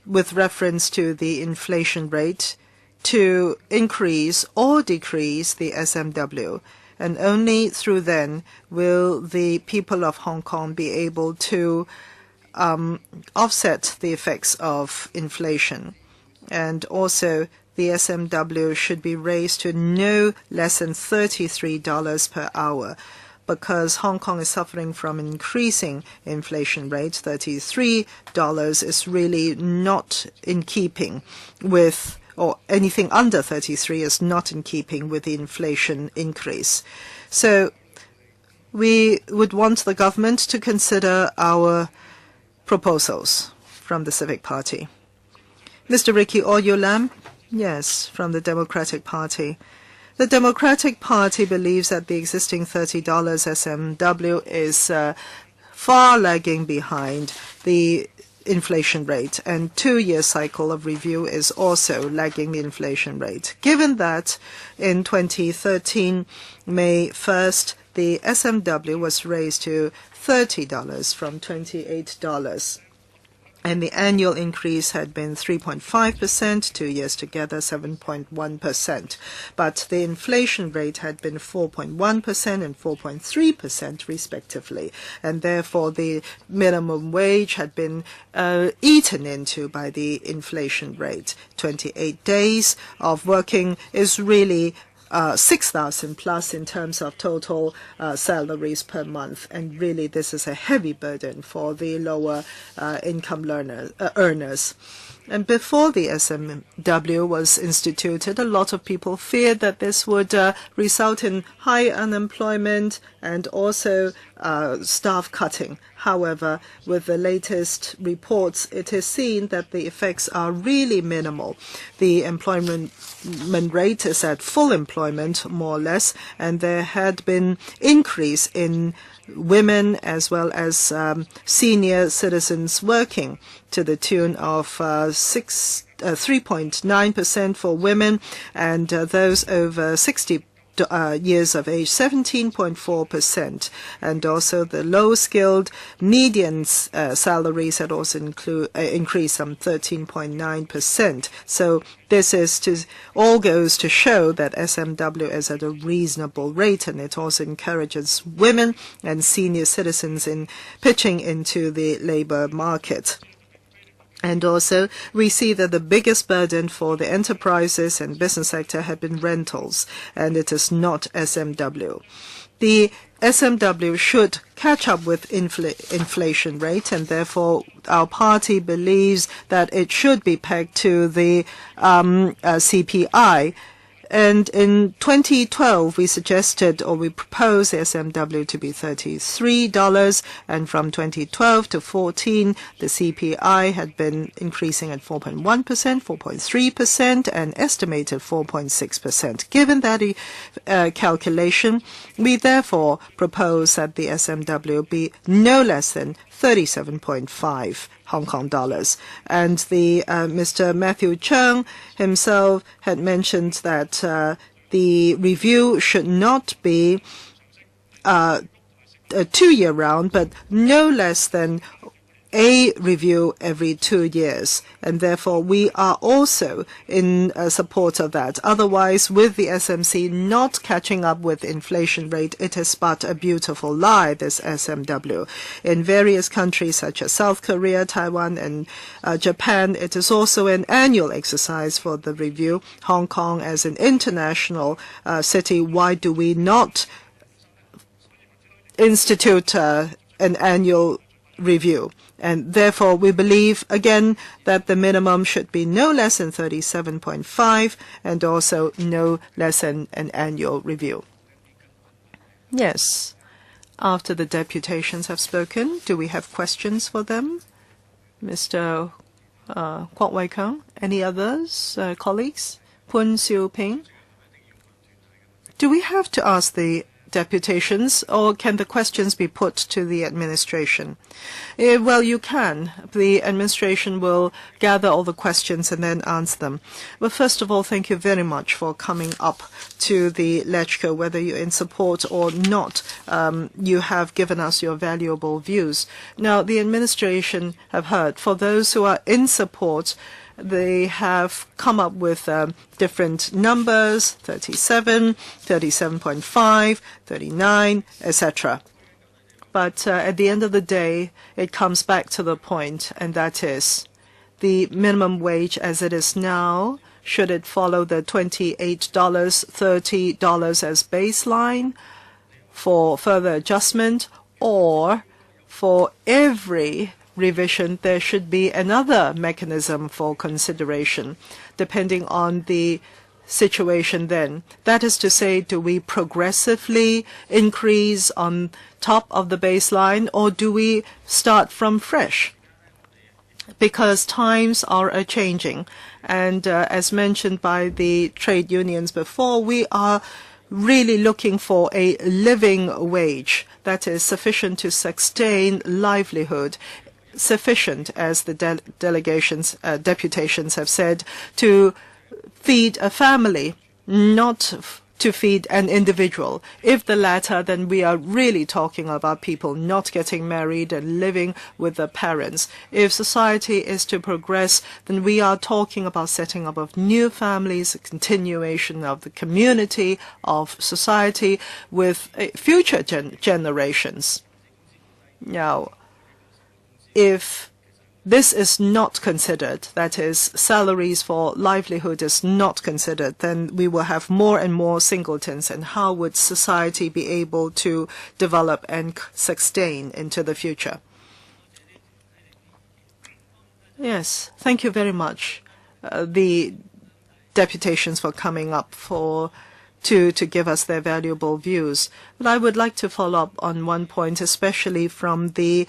with reference to the inflation rate, to increase or decrease the SMW. And only through then will the people of Hong Kong be able to offset the effects of inflation. And also, the SMW should be raised to no less than $33 per hour, because Hong Kong is suffering from increasing inflation rate. $33 is really not in keeping with, or anything under 33 is not in keeping with the inflation increase. So we would want the government to consider our proposals from the Civic Party. Mr. Ricky Oyulam, yes, from the Democratic Party. The Democratic Party believes that the existing $30 SMW is far lagging behind the inflation rate, and 2-year cycle of review is also lagging the inflation rate. Given that in 2013, May 1st, the SMW was raised to $30 from $28. And the annual increase had been 3.5%, 2 years together 7.1%. But the inflation rate had been 4.1% and 4.3% respectively. And therefore the minimum wage had been eaten into by the inflation rate. 28 days of working is really 6,000 plus in terms of total salaries per month, and really this is a heavy burden for the lower income earners. And before the SMW was instituted, a lot of people feared that this would result in high unemployment and also staff cutting. However, with the latest reports, it is seen that the effects are really minimal. The employment rate is at full employment, more or less, and there had been increase in women as well as senior citizens working to the tune of 3.9% for women, and those over 60 years of age, 17.4%. And also the low-skilled median salaries had also increased some 13.9%. So this is all goes to show that SMW is at a reasonable rate, and it also encourages women and senior citizens in pitching into the labor market. And also, we see that the biggest burden for the enterprises and business sector have been rentals, and it is not SMW. The SMW should catch up with inflation rate, and therefore our party believes that it should be pegged to the CPI. And in 2012, we suggested, or we proposed the SMW to be $33, and from 2012 to 14, the CPI had been increasing at 4.1%, 4.3%, and estimated 4.6%. Given that calculation, we therefore propose that the SMW be no less than 37.5 Hong Kong dollars. And the Mr. Matthew Cheung himself had mentioned that the review should not be a 2-year round, but no less than a review every 2 years, and therefore we are also in support of that. Otherwise, with the SMC not catching up with inflation rate, it is but a beautiful lie, this SMW. In various countries such as South Korea, Taiwan, and Japan, it is also an annual exercise for the review. Hong Kong, as an international city, why do we not institute an annual review? And therefore, we believe, again, that the minimum should be no less than 37.5 and also no less than an annual review. Yes. After the deputations have spoken, do we have questions for them? Mr. Kwok Wai Keung, any others, colleagues? Poon Siu Ping? Do we have to ask the deputations, or can the questions be put to the administration? Well, you can. The administration will gather all the questions and then answer them. But first of all, thank you very much for coming up to the LegCo, whether you're in support or not. You have given us your valuable views. Now, the administration have heard. For those who are in support, they have come up with different numbers, 37, 37.5, 39, etc. But at the end of the day, it comes back to the point, and that is the minimum wage as it is now. Should it follow the $28, $30 as baseline for further adjustment, or for every revision, there should be another mechanism for consideration, depending on the situation then. That is to say, do we progressively increase on top of the baseline, or do we start from fresh? Because times are a-changing. And as mentioned by the trade unions before, we are really looking for a living wage that is sufficient to sustain livelihood, sufficient, as the deputations have said, to feed a family, not to feed an individual. If the latter, then we are really talking about people not getting married and living with their parents. If society is to progress, then we are talking about setting up of new families, a continuation of the community, of society with future generations. Now, if this is not considered, that is, salaries for livelihood is not considered, then we will have more and more singletons. And how would society be able to develop and sustain into the future? Yes, thank you very much, the deputations, for coming up to give us their valuable views. But I would like to follow up on one point, especially from the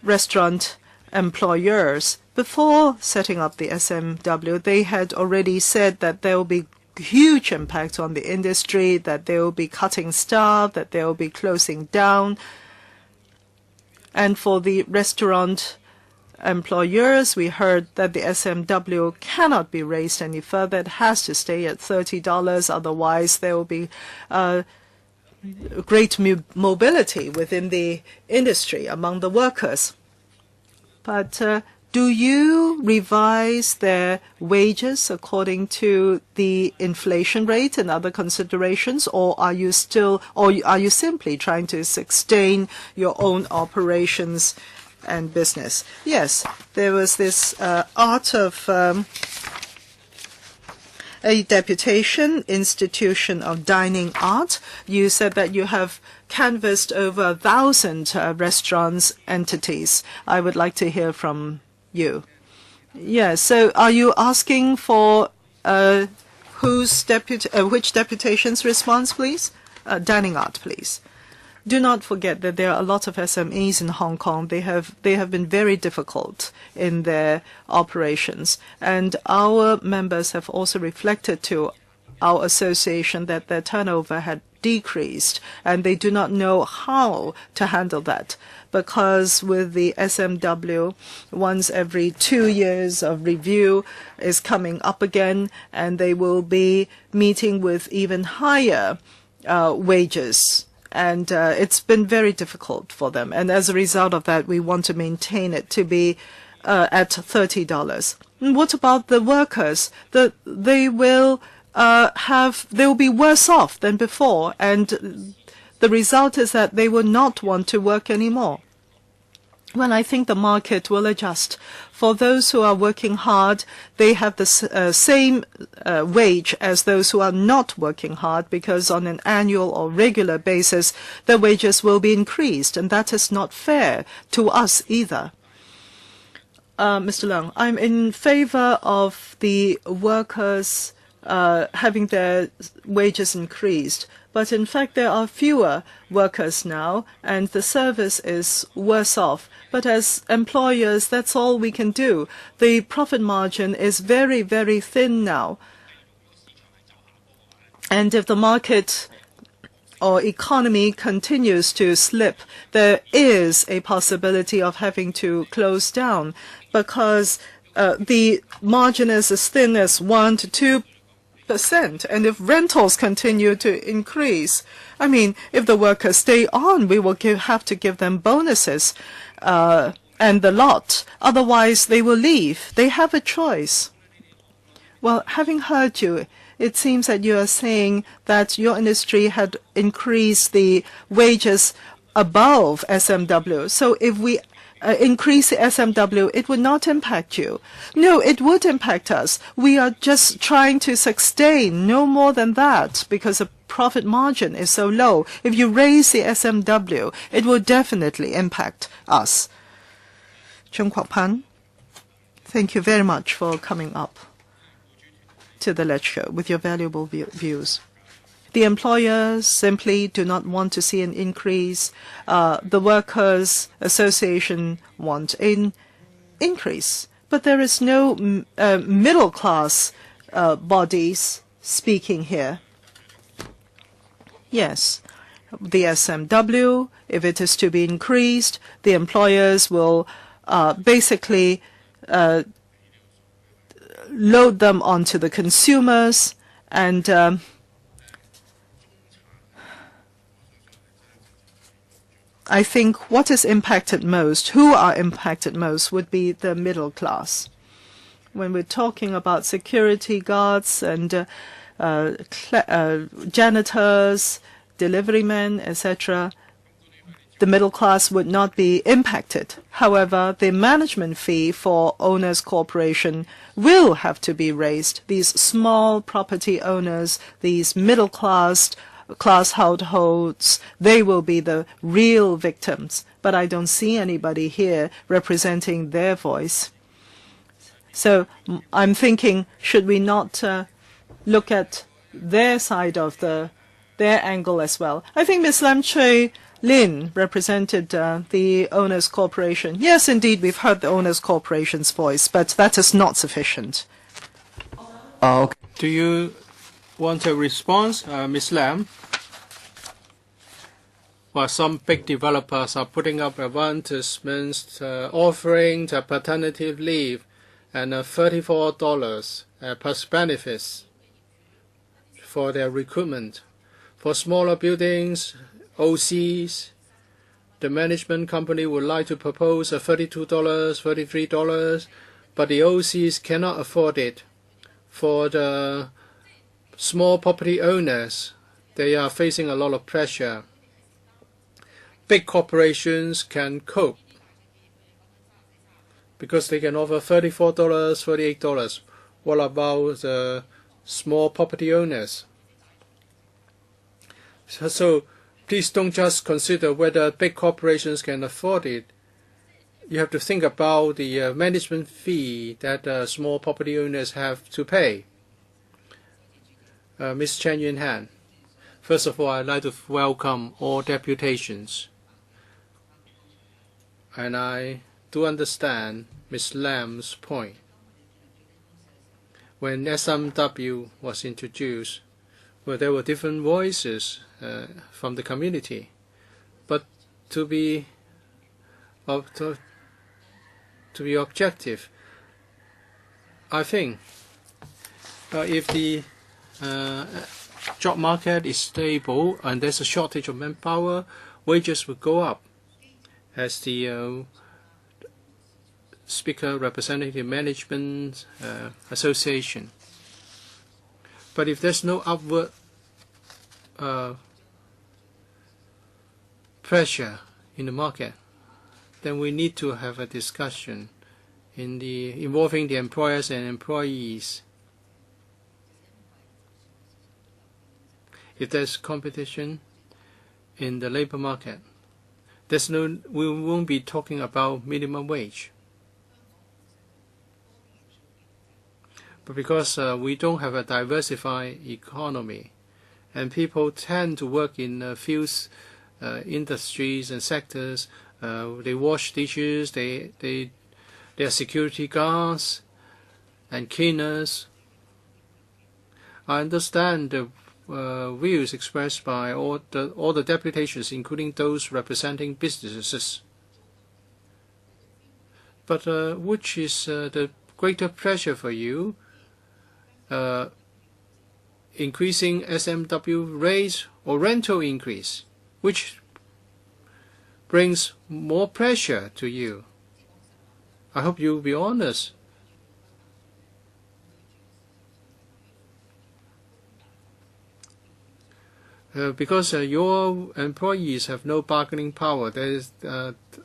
restaurant employers. Before setting up the SMW, they had already said that there will be huge impact on the industry, that they will be cutting staff, that they will be closing down. And for the restaurant employers, we heard that the SMW cannot be raised any further. It has to stay at $30, otherwise there will be great mobility within the industry among the workers. But do you revise their wages according to the inflation rate and other considerations, or are you simply trying to sustain your own operations and business? Yes, there was this art of a deputation, Institution of Dining Art. You said that you have canvassed over 1,000 restaurants entities. I would like to hear from you. Yes, so are you asking for which deputation's response, please? Dining Art, please. Do not forget that there are a lot of SMEs in Hong Kong. They have been very difficult in their operations. And our members have also reflected to our association that their turnover had decreased, and they do not know how to handle that. Because with the SMW, once every 2 years of review is coming up again, and they will be meeting with even higher wages. And it's been very difficult for them. And as a result of that, we want to maintain it to be at $30. And what about the workers? They will be worse off than before. And the result is that they will not want to work anymore. Well, I think the market will adjust. For those who are working hard, they have the same wage as those who are not working hard, because on an annual or regular basis, their wages will be increased, and that is not fair to us either. Mr. Leung, I'm in favor of the workers having their wages increased. But in fact, there are fewer workers now, and the service is worse off. But as employers, that's all we can do. The profit margin is very, very thin now. And if the market or economy continues to slip, there is a possibility of having to close down because the margin is as thin as 1 to 2%. And if rentals continue to increase, I mean, if the workers stay on, we will have to give them bonuses and the lot. Otherwise, they will leave. They have a choice. Well, having heard you, it seems that you are saying that your industry had increased the wages above SMW. So if we increase the SMW, it would not impact you. No, it would impact us. We are just trying to sustain, no more than that, because the profit margin is so low. If you raise the SMW, it will definitely impact us. Chung Kwok Pan, thank you very much for coming up to the lecture with your valuable views. The employers simply do not want to see an increase. The Workers' Association want an increase. But there is no middle-class bodies speaking here. Yes, the SMW, if it is to be increased, the employers will basically load them onto the consumers, and I think what is impacted most, who are impacted most, would be the middle class. When we're talking about security guards and janitors, delivery men, etc., the middle class would not be impacted. However, the management fee for owners' corporation will have to be raised. These small property owners, these middle class households, they will be the real victims. But I don't see anybody here representing their voice. So I'm thinking, should we not look at their side of their angle as well? I think Ms. Lam Chui Lin represented the Owners Corporation. Yes, indeed, we've heard the Owners Corporation's voice, but that is not sufficient. Okay. Do you want a response, Ms. Lam? Well, some big developers are putting up advertisements offering the paternity leave and $34 plus benefits for their recruitment. For smaller buildings, OCs, the management company would like to propose $32, $33, but the OCs cannot afford it. For the small property owners, they are facing a lot of pressure. Big corporations can cope because they can offer $34, $38. What about the small property owners? So please don't just consider whether big corporations can afford it. You have to think about the management fee that small property owners have to pay. Ms. Chen Yunhan, first of all, I'd like to welcome all deputations. And I do understand Ms. Lam's point. When SMW was introduced, well, there were different voices from the community. But to be objective, I think if the job market is stable and there's a shortage of manpower, wages will go up. As the Speaker representing the Management Association. But if there's no upward pressure in the market, then we need to have a discussion involving the employers and employees. If there's competition in the labor market, we won't be talking about minimum wage. But because we don't have a diversified economy, and people tend to work in a few industries and sectors, they wash dishes, they are security guards and cleaners. I understand the views expressed by all the deputations, including those representing businesses. But which is the greater pleasure for you? Increasing SMW rates or rental increase? Which brings more pressure to you? I hope you'll be honest. Because your employees have no bargaining power, there is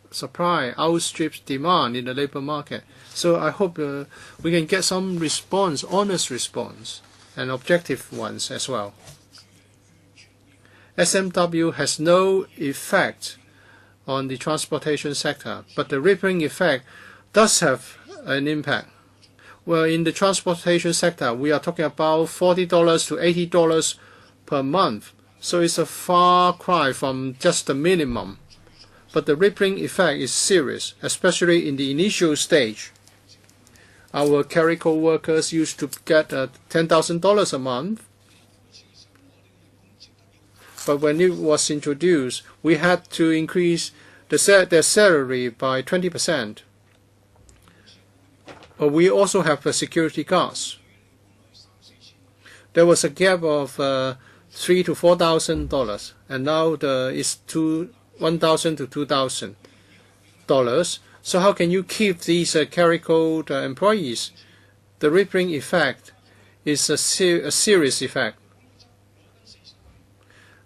supply outstrips demand in the labor market. So I hope we can get some response, honest response, and objective ones as well. SMW has no effect on the transportation sector, but the rippling effect does have an impact. Well, in the transportation sector, we are talking about $40 to $80 per month. So it's a far cry from just the minimum. But the rippling effect is serious, especially in the initial stage. Our clerical workers used to get $10,000 a month. But when it was introduced, we had to increase their salary by 20%. But we also have security guards. There was a gap of $3,000 to $4,000, and now it's $1,000 to $2,000. So how can you keep these clerical employees? The rippling effect is a serious effect.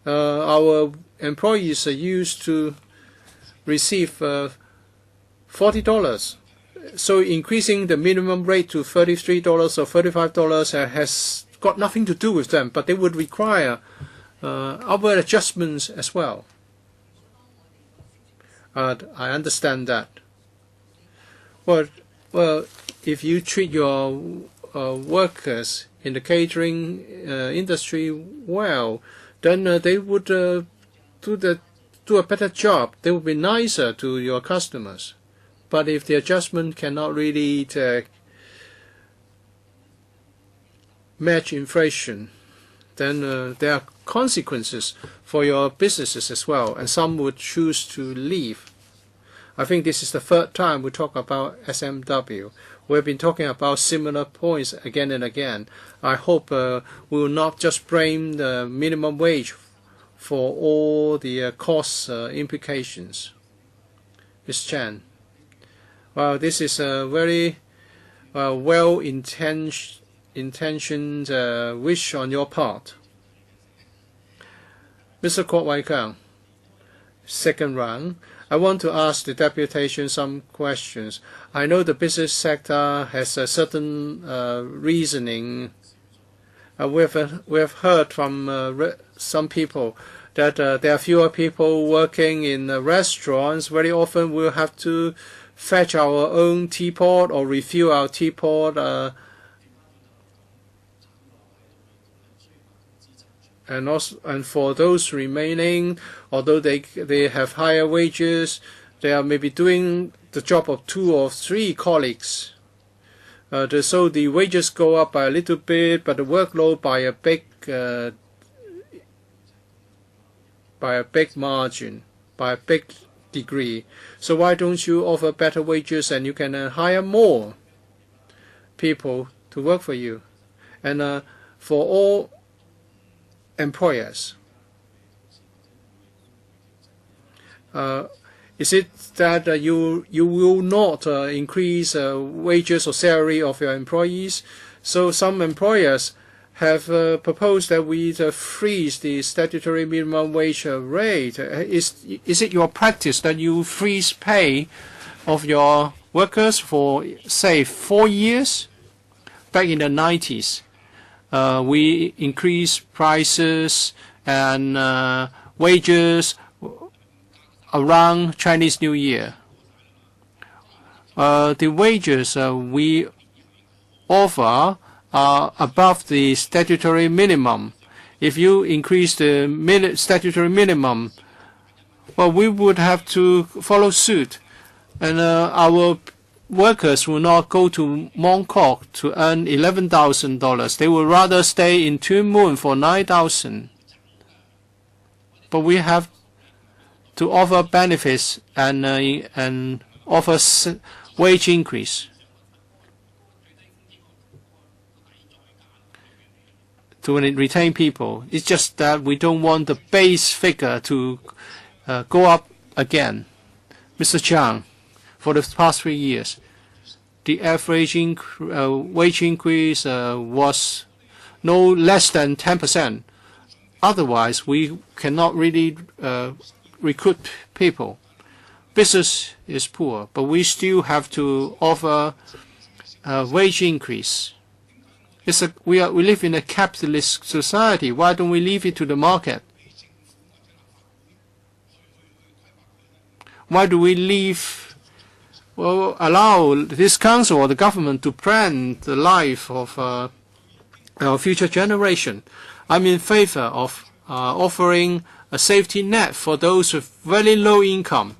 Our employees are used to receive $40. So increasing the minimum rate to $33 or $35 has got nothing to do with them, but they would require upward adjustments as well. I understand that. Well, if you treat your workers in the catering industry well, then they would do a better job. They would be nicer to your customers. But if the adjustment cannot really match inflation, then there are consequences for your businesses as well, and some would choose to leave. I think this is the third time we talk about SMW. We've been talking about similar points again and again. I hope we will not just blame the minimum wage for all the cost implications. Ms. Chan. Well, this is a very well-intentioned wish on your part. Mr. Kwok Wai-Keung, second round. I want to ask the deputation some questions. I know the business sector has a certain reasoning. We have heard from some people that there are fewer people working in restaurants. Very often we'll have to fetch our own teapot or refill our teapot. And for those remaining, although they have higher wages, they are maybe doing the job of 2 or 3 colleagues. So the wages go up by a little bit, but the workload by a big margin, by a big degree. So why don't you offer better wages and you can hire more people to work for you? And for all employers, is it that you will not increase wages or salary of your employees? So some employers have proposed that we freeze the statutory minimum wage rate. Is it your practice that you freeze pay of your workers for, say, 4 years? Back in the 90s, we increased prices and wages around Chinese New Year. The wages we offer are above the statutory minimum. If you increase the statutory minimum, well, we would have to follow suit, and our workers will not go to Mong Kok to earn $11,000. They would rather stay in Tuen Mun for $9,000. But we have to offer benefits and offer wage increase to retain people. It's just that we don't want the base figure to go up again. Mr. Chang, for the past 3 years, the average wage increase was no less than 10%. Otherwise, we cannot really recruit people. Business is poor, but we still have to offer wage increase. We live in a capitalist society. Why don't we leave it to the market? Why do we allow this council or the government to plan the life of our future generation? I'm in favor of offering a safety net for those with very low income.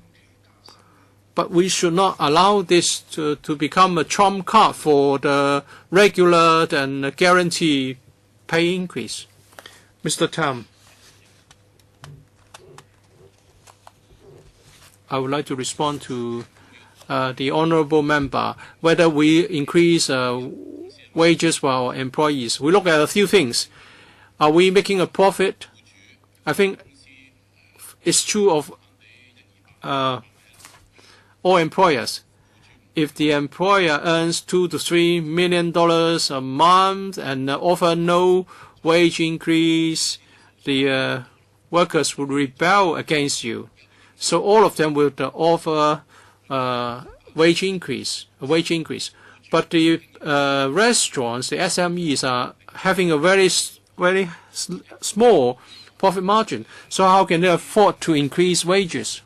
But we should not allow this to become a trump card for the regular and guaranteed pay increase. Mr. Tam, I would like to respond to the honourable member whether we increase wages for our employees. We look at a few things. Are we making a profit? I think it's true of all employers. If the employer earns $2 to $3 million a month and offer no wage increase, the workers would rebel against you. So all of them will offer wage increase. But the restaurants, the SMEs, are having a very small profit margin. So how can they afford to increase wages?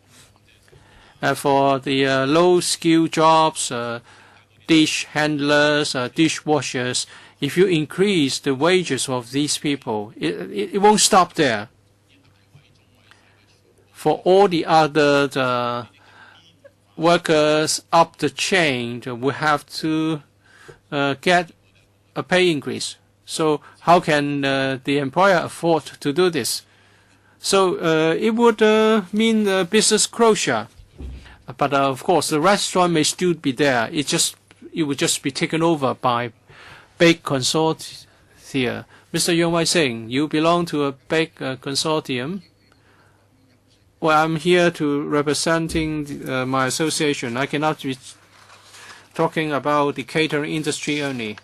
For the low-skill jobs, dish handlers, dishwashers, if you increase the wages of these people, it won't stop there. For all the other workers up the chain, we have to get a pay increase. So how can the employer afford to do this? So it would mean business closure. But of course, the restaurant may still be there. It would just be taken over by big consortia. Mr. Yong Wai Sing, you belong to a big consortium. Well, I'm here to representing my association. I cannot be talking about the catering industry only.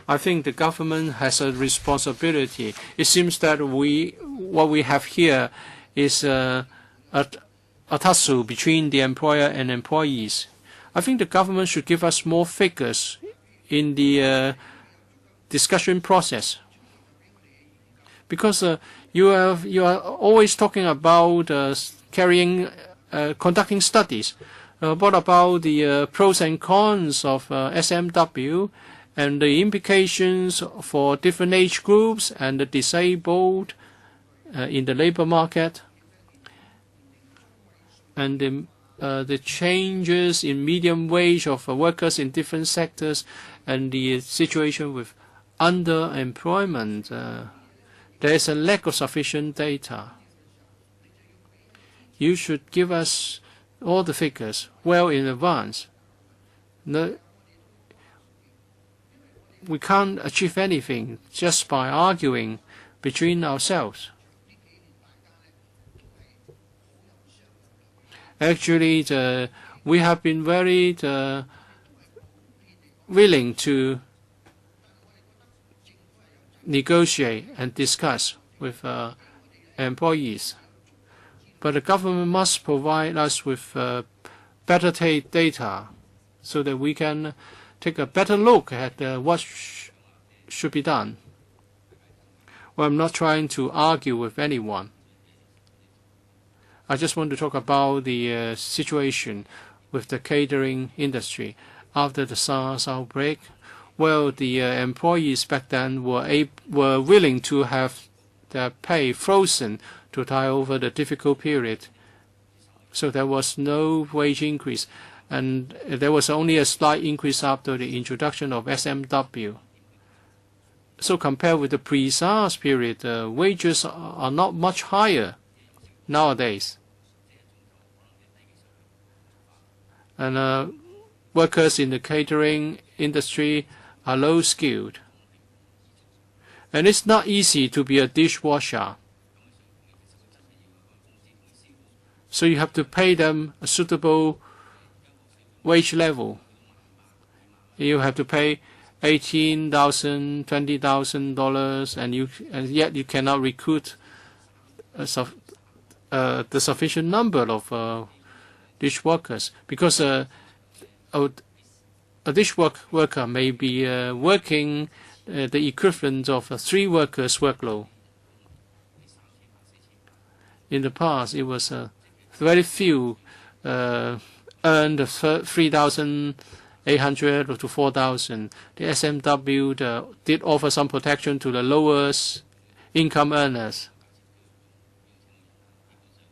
I think the government has a responsibility. It seems that what we have here is a tussle between the employer and employees. I think the government should give us more figures in the discussion process, because you are always talking about conducting studies. What about the pros and cons of SMW and the implications for different age groups and the disabled in the labor market? And the changes in medium wage of workers in different sectors, and the situation with underemployment. There is a lack of sufficient data. You should give us all the figures well in advance. No, we can't achieve anything just by arguing between ourselves. Actually, we have been very willing to negotiate and discuss with employees. But the government must provide us with better data so that we can take a better look at what should be done. Well, I'm not trying to argue with anyone. I just want to talk about the situation with the catering industry. After the SARS outbreak, well, the employees back then were willing to have their pay frozen to tie over the difficult period. So there was no wage increase, and there was only a slight increase after the introduction of SMW. So compared with the pre-SARS period, wages are not much higher nowadays. And workers in the catering industry are low-skilled. And it's not easy to be a dishwasher. So you have to pay them a suitable wage level. You have to pay $18,000, $20,000, and yet you cannot recruit the sufficient number of dishworkers, because a dishworker may be working the equivalent of 3 workers' workload. In the past, it was very few earned 3,800 to 4,000. The SMW did offer some protection to the lowest income earners.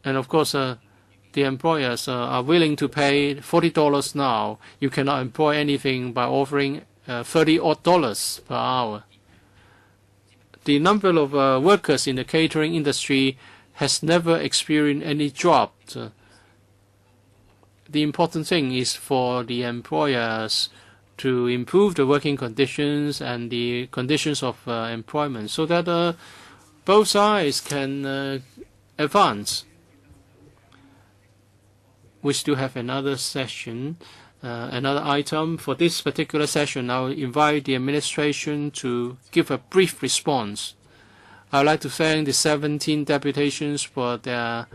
And of course, the employers are willing to pay $40 now. You cannot employ anything by offering $30 per hour. The number of workers in the catering industry has never experienced any drop. The important thing is for the employers to improve the working conditions and the conditions of employment, so that both sides can advance. We still have another session, another item. For this particular session, I will invite the administration to give a brief response. I would like to thank the 17 deputations for their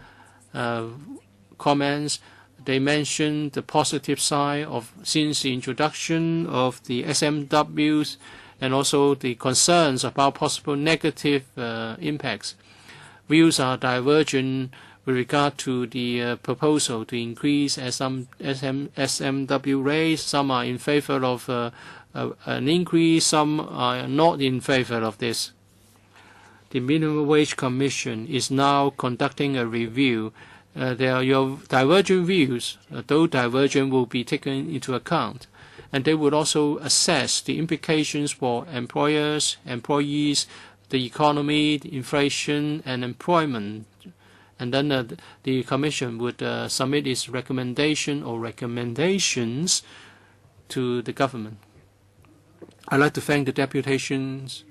comments. They mentioned the positive side since the introduction of the SMWs, and also the concerns about possible negative impacts. Views are divergent with regard to the proposal to increase SMW rates. Some are in favor of an increase, some are not in favor of this. The Minimum Wage Commission is now conducting a review. There are your divergent views, though divergent, will be taken into account. And they would also assess the implications for employers, employees, the economy, the inflation, and employment. And then the Commission would submit its recommendation or recommendations to the government. I'd like to thank the deputations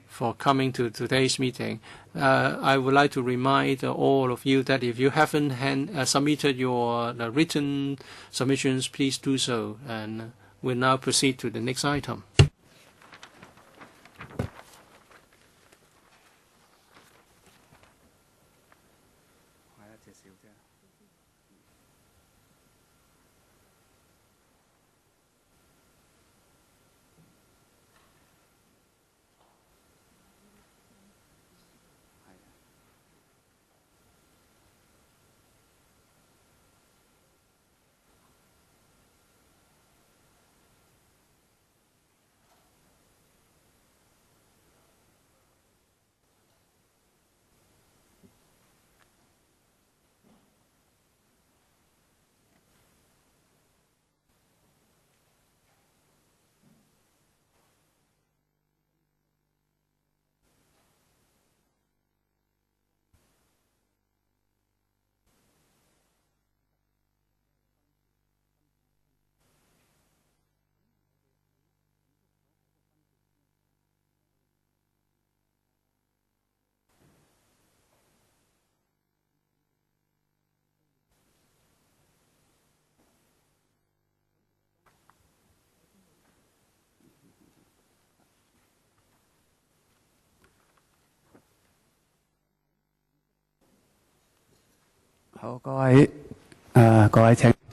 for coming to today's meeting. I would like to remind all of you that if you haven't submitted your written submissions, please do so. And we'll now proceed to the next item.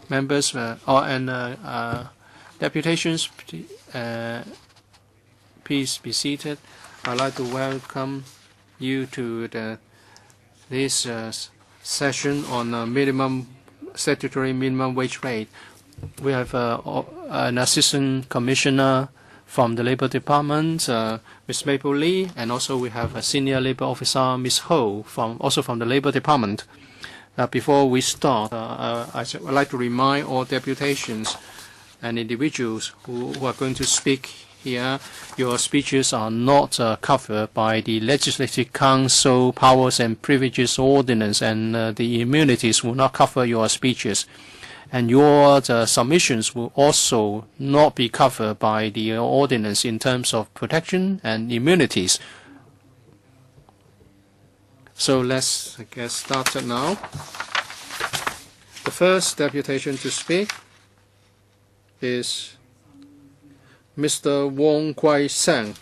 Members and deputations, please be seated. I'd like to welcome you to this session on statutory minimum wage rate. We have an assistant commissioner from the Labour Department, Ms. Maple Lee, and also we have a Senior Labour Officer, Ms. Ho, also from the Labour Department. Before we start, I would like to remind all deputations and individuals who are going to speak here, your speeches are not covered by the Legislative Council Powers and Privileges Ordinance, and the immunities will not cover your speeches. And your submissions will also not be covered by the ordinance in terms of protection and immunities. So let's get started now. The first deputation to speak is Mr. Wong Kwai Sang.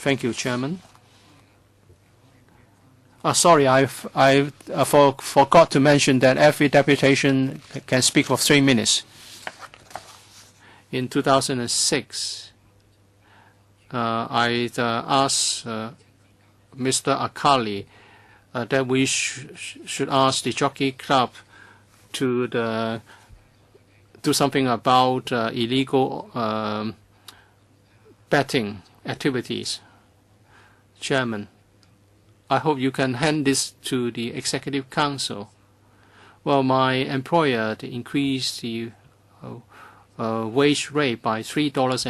Thank you, Chairman. Sorry, I forgot to mention that every deputation can speak for 3 minutes. In 2006, I asked Mr. Akali that we should ask the Jockey Club to do something about illegal betting activities. Chairman, I hope you can hand this to the Executive Council. Well, my employer increased the wage rate by $3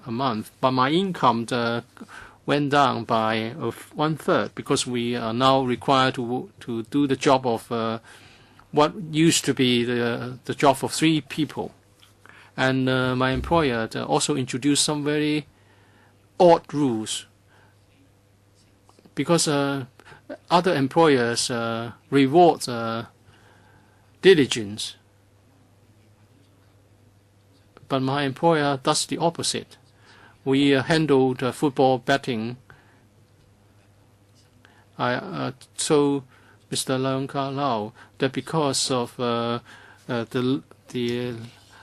a month, but my income went down by 1/3 because we are now required to do the job of what used to be the job of 3 people. And my employer also introduced some very odd rules, because other employers reward diligence, but my employer does the opposite. We handled football betting. I told Mr. Leung Ka Lau that because of the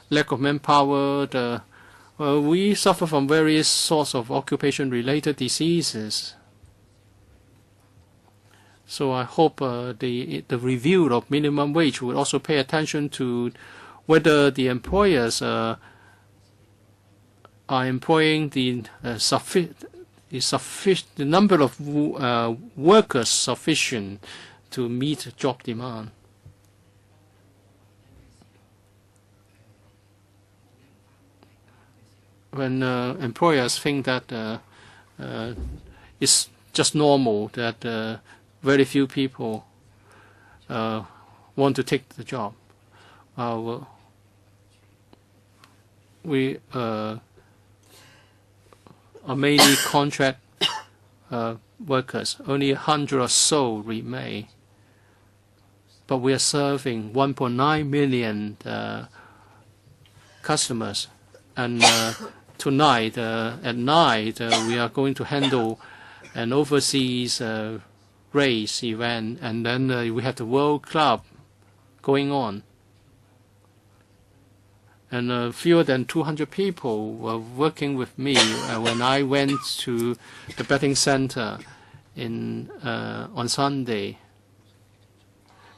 lack of manpower, we suffer from various sorts of occupation-related diseases. So I hope the review of minimum wage will also pay attention to whether the employers are employing the number of workers sufficient to meet job demand. When employers think that it's just normal that very few people want to take the job, we are mainly contract workers. Only 100 or so remain. But we are serving 1.9 million customers. And tonight, at night, we are going to handle an overseas race event. And then we have the World Club going on. And fewer than 200 people were working with me when I went to the betting center on Sunday.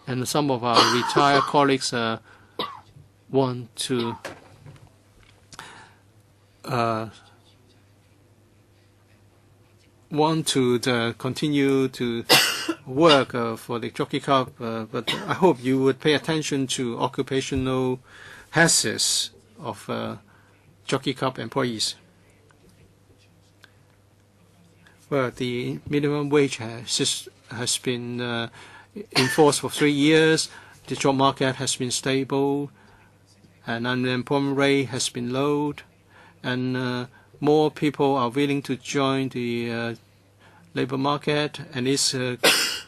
And some of our retired colleagues want to continue to work for the Jockey Club, but I hope you would pay attention to occupational hazards of Jockey Club employees. Well, the minimum wage has been in force for 3 years. The job market has been stable, and unemployment rate has been low, and more people are willing to join the labor market, and it's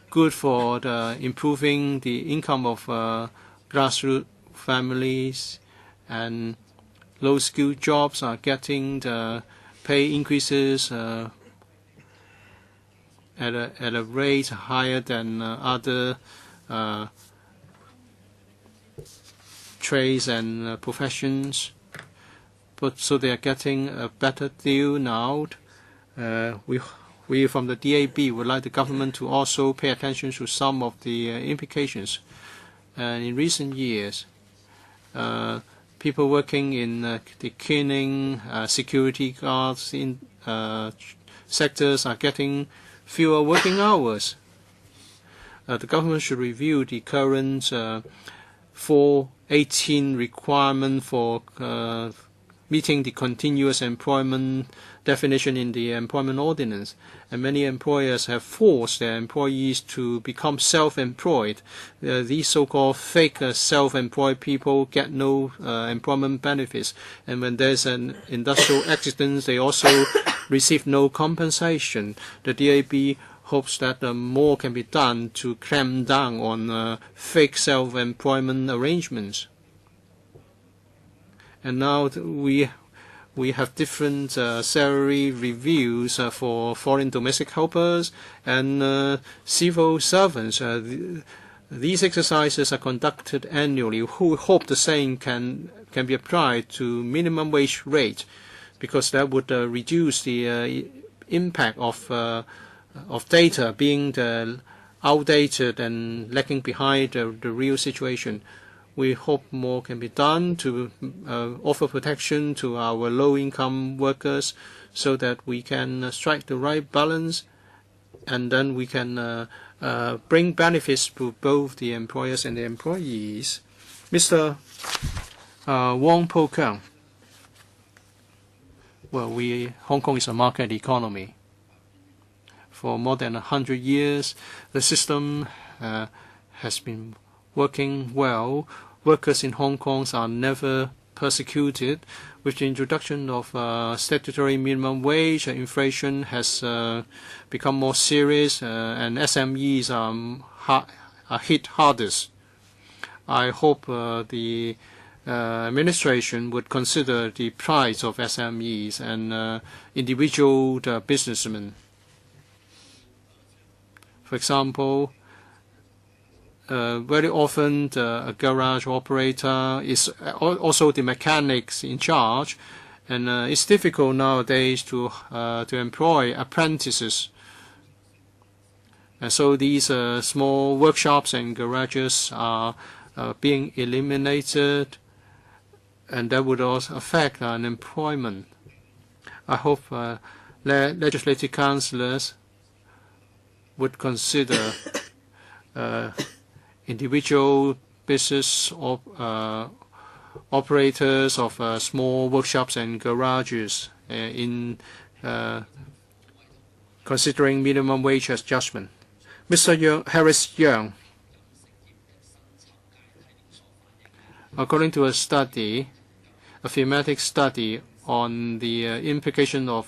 good for improving the income of grassroots families, and low-skilled jobs are getting the pay increases at a rate higher than other trades and professions. But so they are getting a better deal now. We from the DAB would like the government to also pay attention to some of the implications. And in recent years, people working in the cleaning, security guards in sectors are getting fewer working hours. The government should review the current 418 requirement for meeting the continuous employment definition in the employment ordinance. And many employers have forced their employees to become self-employed. These so-called fake self-employed people get no employment benefits. And when there's an industrial accident, they also receive no compensation. The DAB hopes that more can be done to clamp down on fake self-employment arrangements. And now we have different salary reviews for foreign domestic helpers and civil servants. These exercises are conducted annually. We hope the same can be applied to minimum wage rate, because that would reduce the impact of data being outdated and lagging behind the real situation. We hope more can be done to offer protection to our low-income workers so that we can strike the right balance, and then we can bring benefits to both the employers and the employees. Mr. Wong Po Keung. Well, Hong Kong is a market economy. For more than 100 years, the system has been working well. Workers in Hong Kong are never persecuted. With the introduction of statutory minimum wage, inflation has become more serious, and SMEs are hit hardest. I hope the administration would consider the plight of SMEs and individual businessmen. For example, very often a garage operator is also the mechanics in charge, and it's difficult nowadays to employ apprentices. And so these small workshops and garages are being eliminated, and that would also affect unemployment. I hope legislative councillors would consider individual business operators of small workshops and garages in considering minimum wage adjustment. Mr. Harris Young, according to a thematic study on the implication of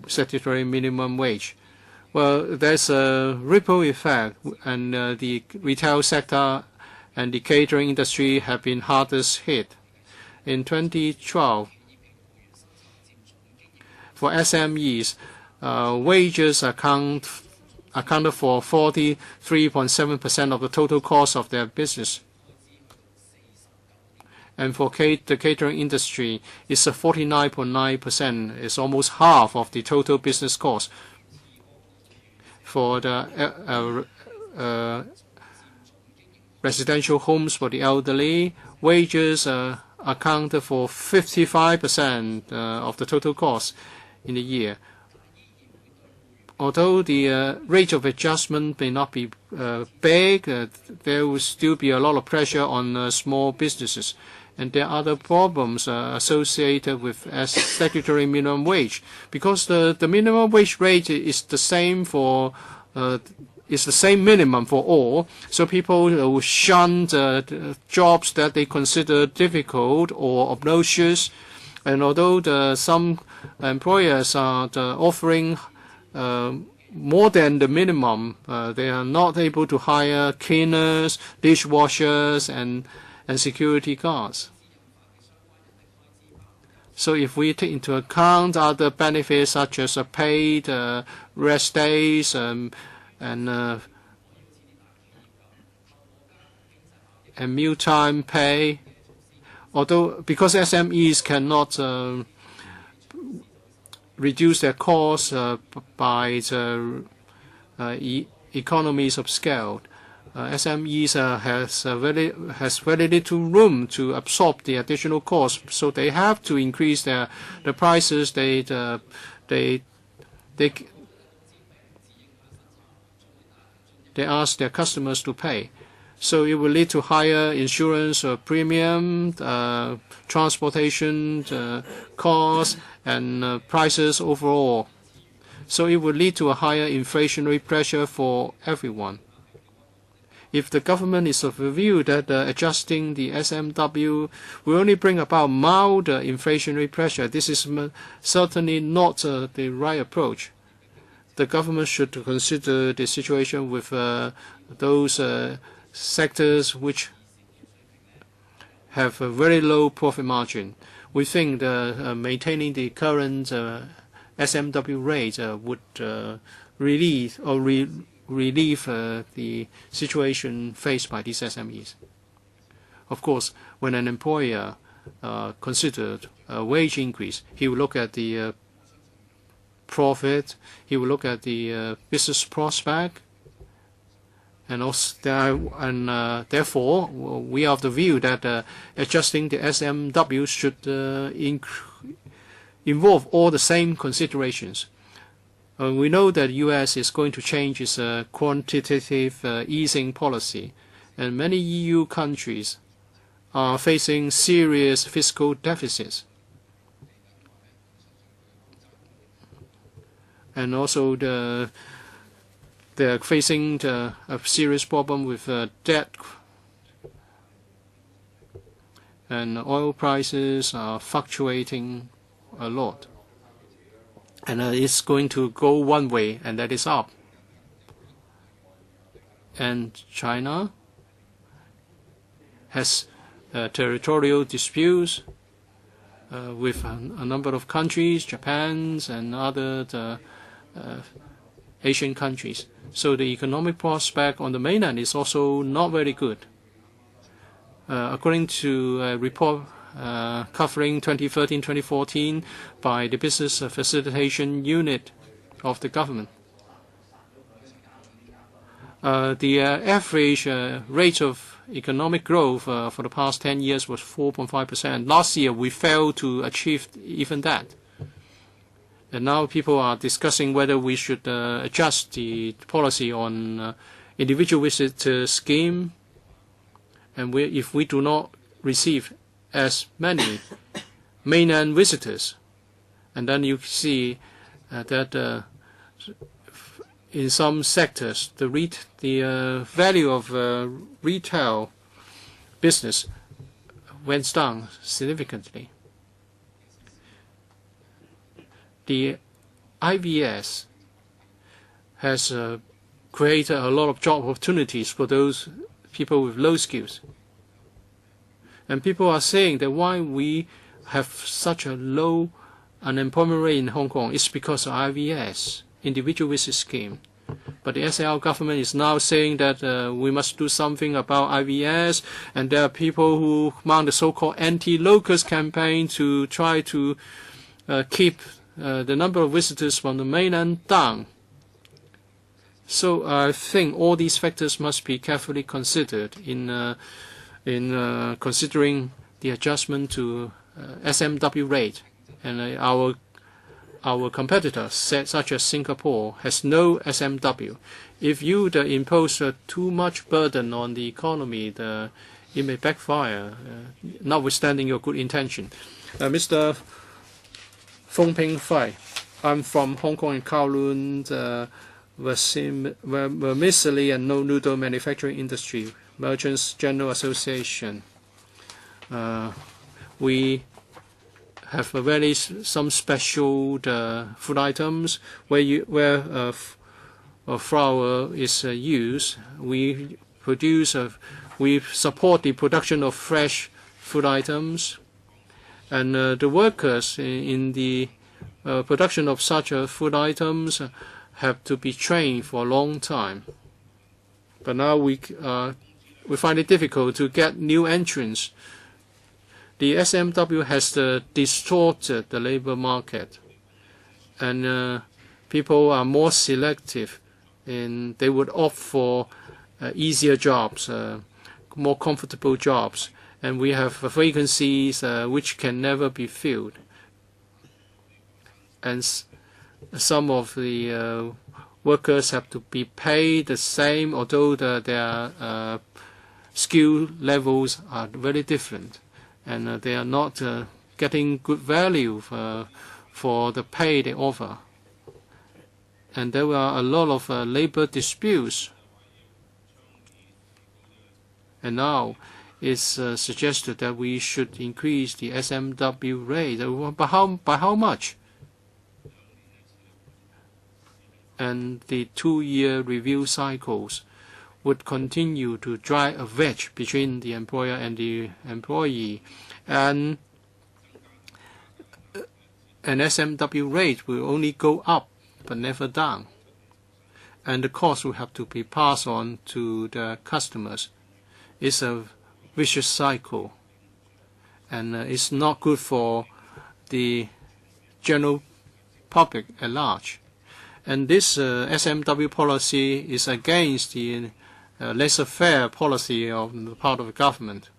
statutory minimum wage, well, there's a ripple effect, and the retail sector and the catering industry have been hardest hit. In 2012, for SMEs, wages accounted for 43.7% of the total cost of their business. And for the catering industry, it's 49.9%. It's almost half of the total business cost. For the residential homes for the elderly, wages accounted for 55% of the total cost in a year. Although the rate of adjustment may not be big, there will still be a lot of pressure on small businesses. And there are other problems associated with statutory minimum wage, because the minimum wage rate is the same is the same minimum for all. So people will shun jobs that they consider difficult or obnoxious. And although some employers are offering more than the minimum, they are not able to hire cleaners, dishwashers, and security guards. So if we take into account other benefits such as paid rest days and mealtime pay, because SMEs cannot reduce their costs by the economies of scale, SMEs has very little room to absorb the additional cost, so they have to increase the prices they ask their customers to pay. So it will lead to higher insurance premium, transportation costs, and prices overall. So it will lead to a higher inflationary pressure for everyone. If the government is of the view that adjusting the SMW will only bring about mild inflationary pressure, this is certainly not the right approach. The government should consider the situation with those sectors which have a very low profit margin. We think maintaining the current SMW rate would relieve the situation faced by these SMEs. Of course, when an employer considered a wage increase, he will look at the profit, he will look at the business prospect, and therefore we are of the view that adjusting the SMW should involve all the same considerations. We know that the U.S. is going to change its quantitative easing policy, and many EU countries are facing serious fiscal deficits. And also they're facing a serious problem with debt, and oil prices are fluctuating a lot. And it's going to go one way, and that is up. And China has territorial disputes with a number of countries, Japan and other Asian countries. So the economic prospect on the mainland is also not very good. According to a report covering 2013-2014 by the Business Facilitation Unit of the government, the average rate of economic growth for the past 10 years was 4.5%. Last year, we failed to achieve even that. And now people are discussing whether we should adjust the policy on individual visitor scheme. And if we do not receive as many mainland visitors, and then you see that in some sectors the value of retail business went down significantly. The IVS has created a lot of job opportunities for those people with low skills. And people are saying that why we have such a low unemployment rate in Hong Kong is because of IVS, individual visit scheme. But the SAR government is now saying that we must do something about IVS, and there are people who mount the so-called anti-locust campaign to try to keep the number of visitors from the mainland down. So I think all these factors must be carefully considered in considering the adjustment to SMW rate. And our competitors, such as Singapore, has no SMW. If you impose too much burden on the economy, it may backfire, notwithstanding your good intention. Mr. Fong Ping Fai, I'm from Hong Kong and Kowloon, Vermicelli and noodle manufacturing industry, Merchants General Association. We have some special food items where flour is used. We support the production of fresh food items, and the workers in the production of such food items have to be trained for a long time. But now we find it difficult to get new entrants. The SMW has distorted the labor market, and people are more selective, and they would opt for easier jobs, more comfortable jobs, and we have vacancies which can never be filled. And some of the workers have to be paid the same, although their skill levels are very different, and they are not getting good value for the pay they offer. And there are a lot of labor disputes. And now it's suggested that we should increase the SMW rate. By how much? And the 2-year review cycles would continue to drive a wedge between the employer and the employee. And an SMW rate will only go up but never down. And the cost will have to be passed on to the customers. It's a vicious cycle, and it's not good for the general public at large. And this SMW policy is against the laissez-faire policy on the part of the government.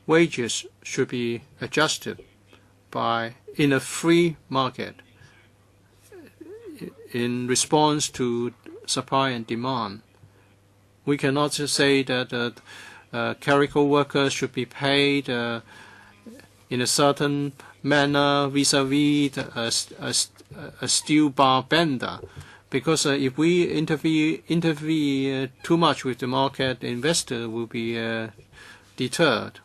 Wages should be adjusted in a free market in response to supply and demand. We cannot just say that clerical workers should be paid in a certain manner vis-à-vis a steel bar bender, because if we interfere too much with the market, the investor will be deterred.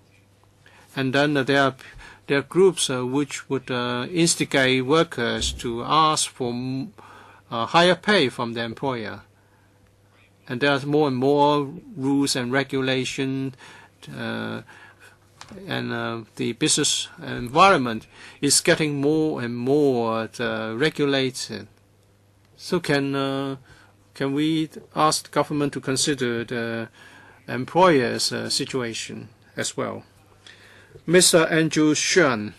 And then there are groups which would instigate workers to ask for higher pay from the employer. And there's more and more rules and regulation, and the business environment is getting more and more regulated. So can we ask the government to consider the employers' situation as well? Mr. Andrew Shen,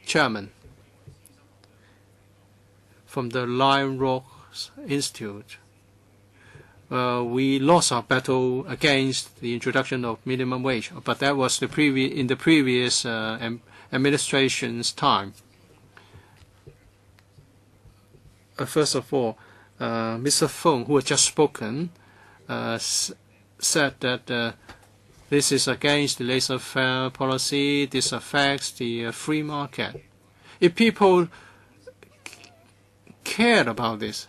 Chairman from the Lion Rock Institute. We lost our battle against the introduction of minimum wage, but that was in the previous administration's time. First of all, Mr. Feng, who had just spoken, said that this is against the laissez-faire policy. This affects the free market. If people cared about this,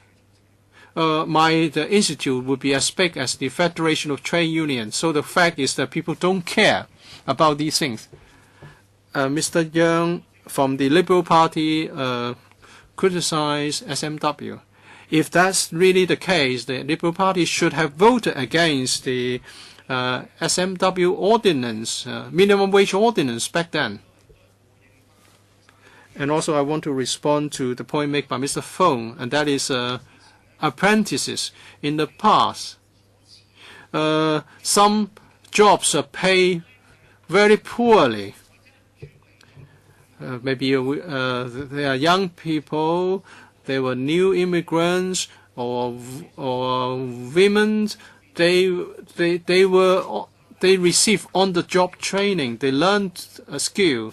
the institute would be as big as the Federation of Trade Unions. So the fact is that people don't care about these things. Mr. Yang from the Liberal Party criticized SMW. If that's really the case, the Liberal Party should have voted against the SMW ordinance, minimum wage ordinance back then. And also I want to respond to the point made by Mr. Feng, and that is apprentices. In the past, some jobs are paid very poorly. Maybe they are young people, they were new immigrants, or women. They received on-the-job training. They learned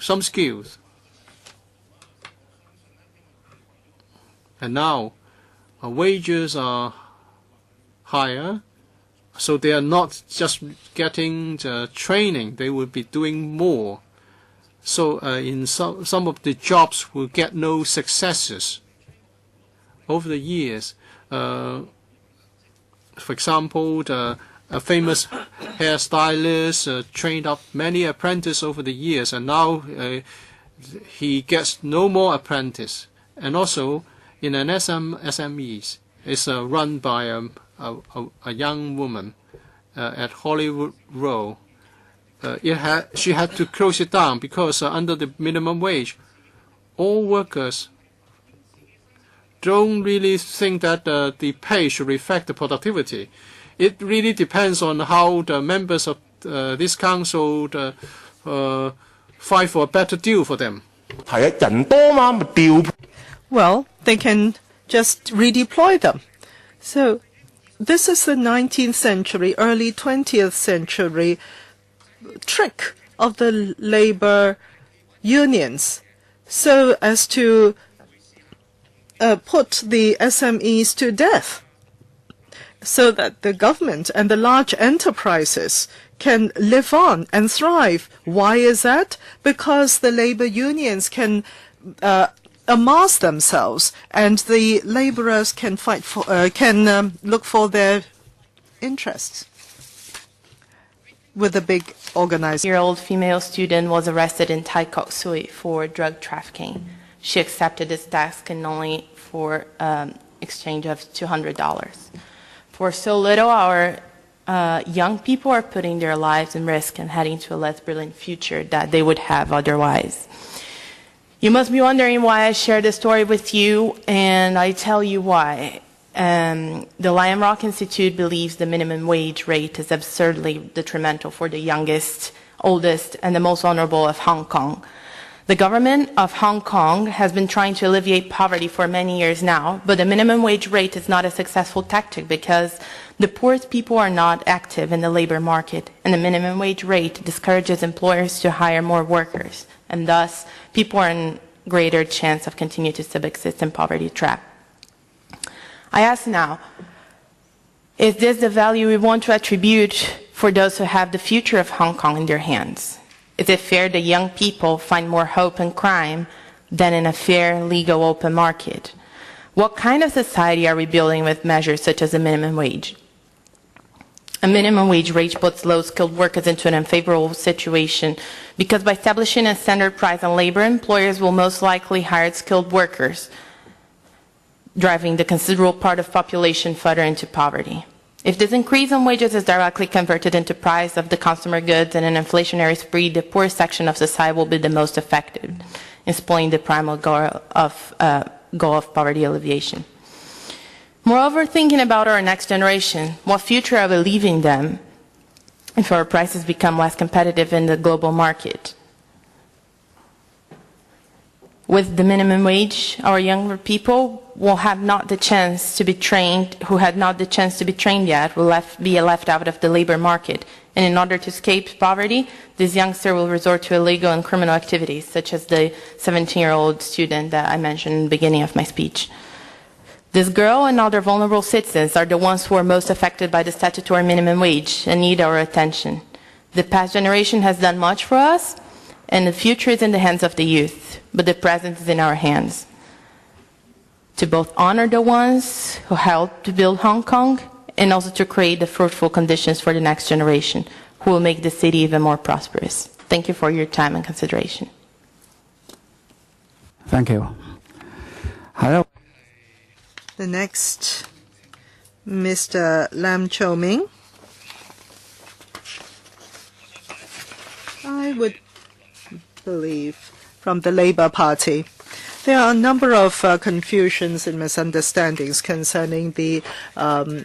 some skills, and now wages are higher, so they are not just getting training, they will be doing more. So in some of the jobs will get no successes. Over the years, for example, a famous hairstylist trained up many apprentices over the years, and now he gets no more apprentice. And also, in an SMEs, it's run by a young woman at Hollywood Row. She had to close it down because under the minimum wage, all workers don't really think that the pay should reflect the productivity. It really depends on how the members of this council fight for a better deal for them. Well, they can just redeploy them. So this is the 19th century, early 20th century trick of the labor unions, so as to put the SMEs to death, so that the government and the large enterprises can live on and thrive. Why is that? Because the labor unions can amass themselves, and the laborers can fight for, look for their interests with a big organization. Year-old female student was arrested in Tai Kok Sui for drug trafficking. She accepted this task and only for exchange of $200. For so little, our young people are putting their lives in risk and heading to a less brilliant future that they would have otherwise. You must be wondering why I share this story with you, and I tell you why. The Lion Rock Institute believes the minimum wage rate is absurdly detrimental for the youngest, oldest, and the most vulnerable of Hong Kong. The government of Hong Kong has been trying to alleviate poverty for many years now, but the minimum wage rate is not a successful tactic because the poorest people are not active in the labor market, and the minimum wage rate discourages employers to hire more workers, and thus people are in greater chance of continuing to subsist in poverty trap. I ask now, is this the value we want to attribute for those who have the future of Hong Kong in their hands? Is it fair that young people find more hope in crime than in a fair, legal, open market? What kind of society are we building with measures such as the minimum wage? A minimum wage rate puts low-skilled workers into an unfavorable situation because by establishing a standard price on labor, employers will most likely hire skilled workers, driving the considerable part of population further into poverty. If this increase in wages is directly converted into price of the consumer goods and an inflationary spree, the poorest section of society will be the most affected in spoiling the primal goal of poverty alleviation. Moreover, thinking about our next generation, what future are we leaving them if our prices become less competitive in the global market? With the minimum wage, our younger people will have not the chance to be trained, who had not the chance to be trained yet, will be left out of the labor market. And in order to escape poverty, this youngster will resort to illegal and criminal activities, such as the 17-year-old student that I mentioned in the beginning of my speech. This girl and other vulnerable citizens are the ones who are most affected by the statutory minimum wage and need our attention. The past generation has done much for us, and the future is in the hands of the youth, but the present is in our hands. To both honor the ones who helped to build Hong Kong and also to create the fruitful conditions for the next generation who will make the city even more prosperous. Thank you for your time and consideration. Thank you. Hello. The next, Mr. Lam Chou Ming. I would believe from the Labour Party. There are a number of confusions and misunderstandings concerning the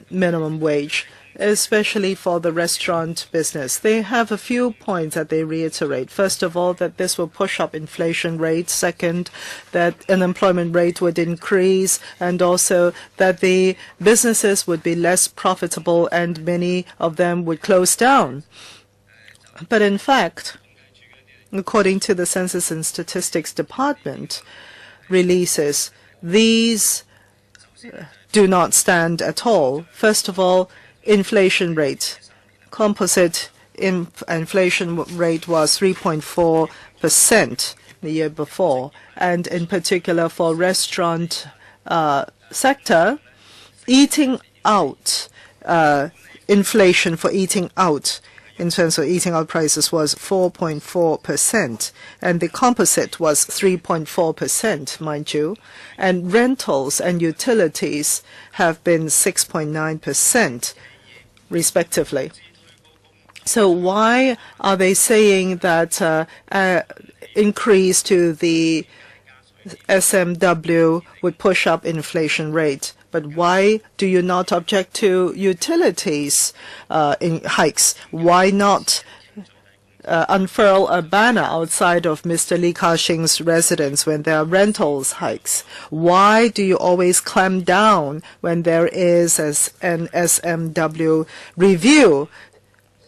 minimum wage, especially for the restaurant business. They have a few points that they reiterate. First of all, that this will push up inflation rate. Second, that unemployment rate would increase, and also that the businesses would be less profitable and many of them would close down. But in fact, according to the Census and Statistics Department releases, these do not stand at all. First of all, inflation rate. Composite inflation rate was 3.4% the year before, and in particular for restaurant sector, eating out, inflation for eating out in terms of eating out prices was 4.4%, and the composite was 3.4%, mind you, and rentals and utilities have been 6.9%, respectively. So why are they saying that increase to the SMW would push up inflation rate? But why do you not object to utilities in hikes? Why not unfurl a banner outside of Mr. Li Ka-shing's residence when there are rentals hikes? Why do you always clamp down when there is an SMW review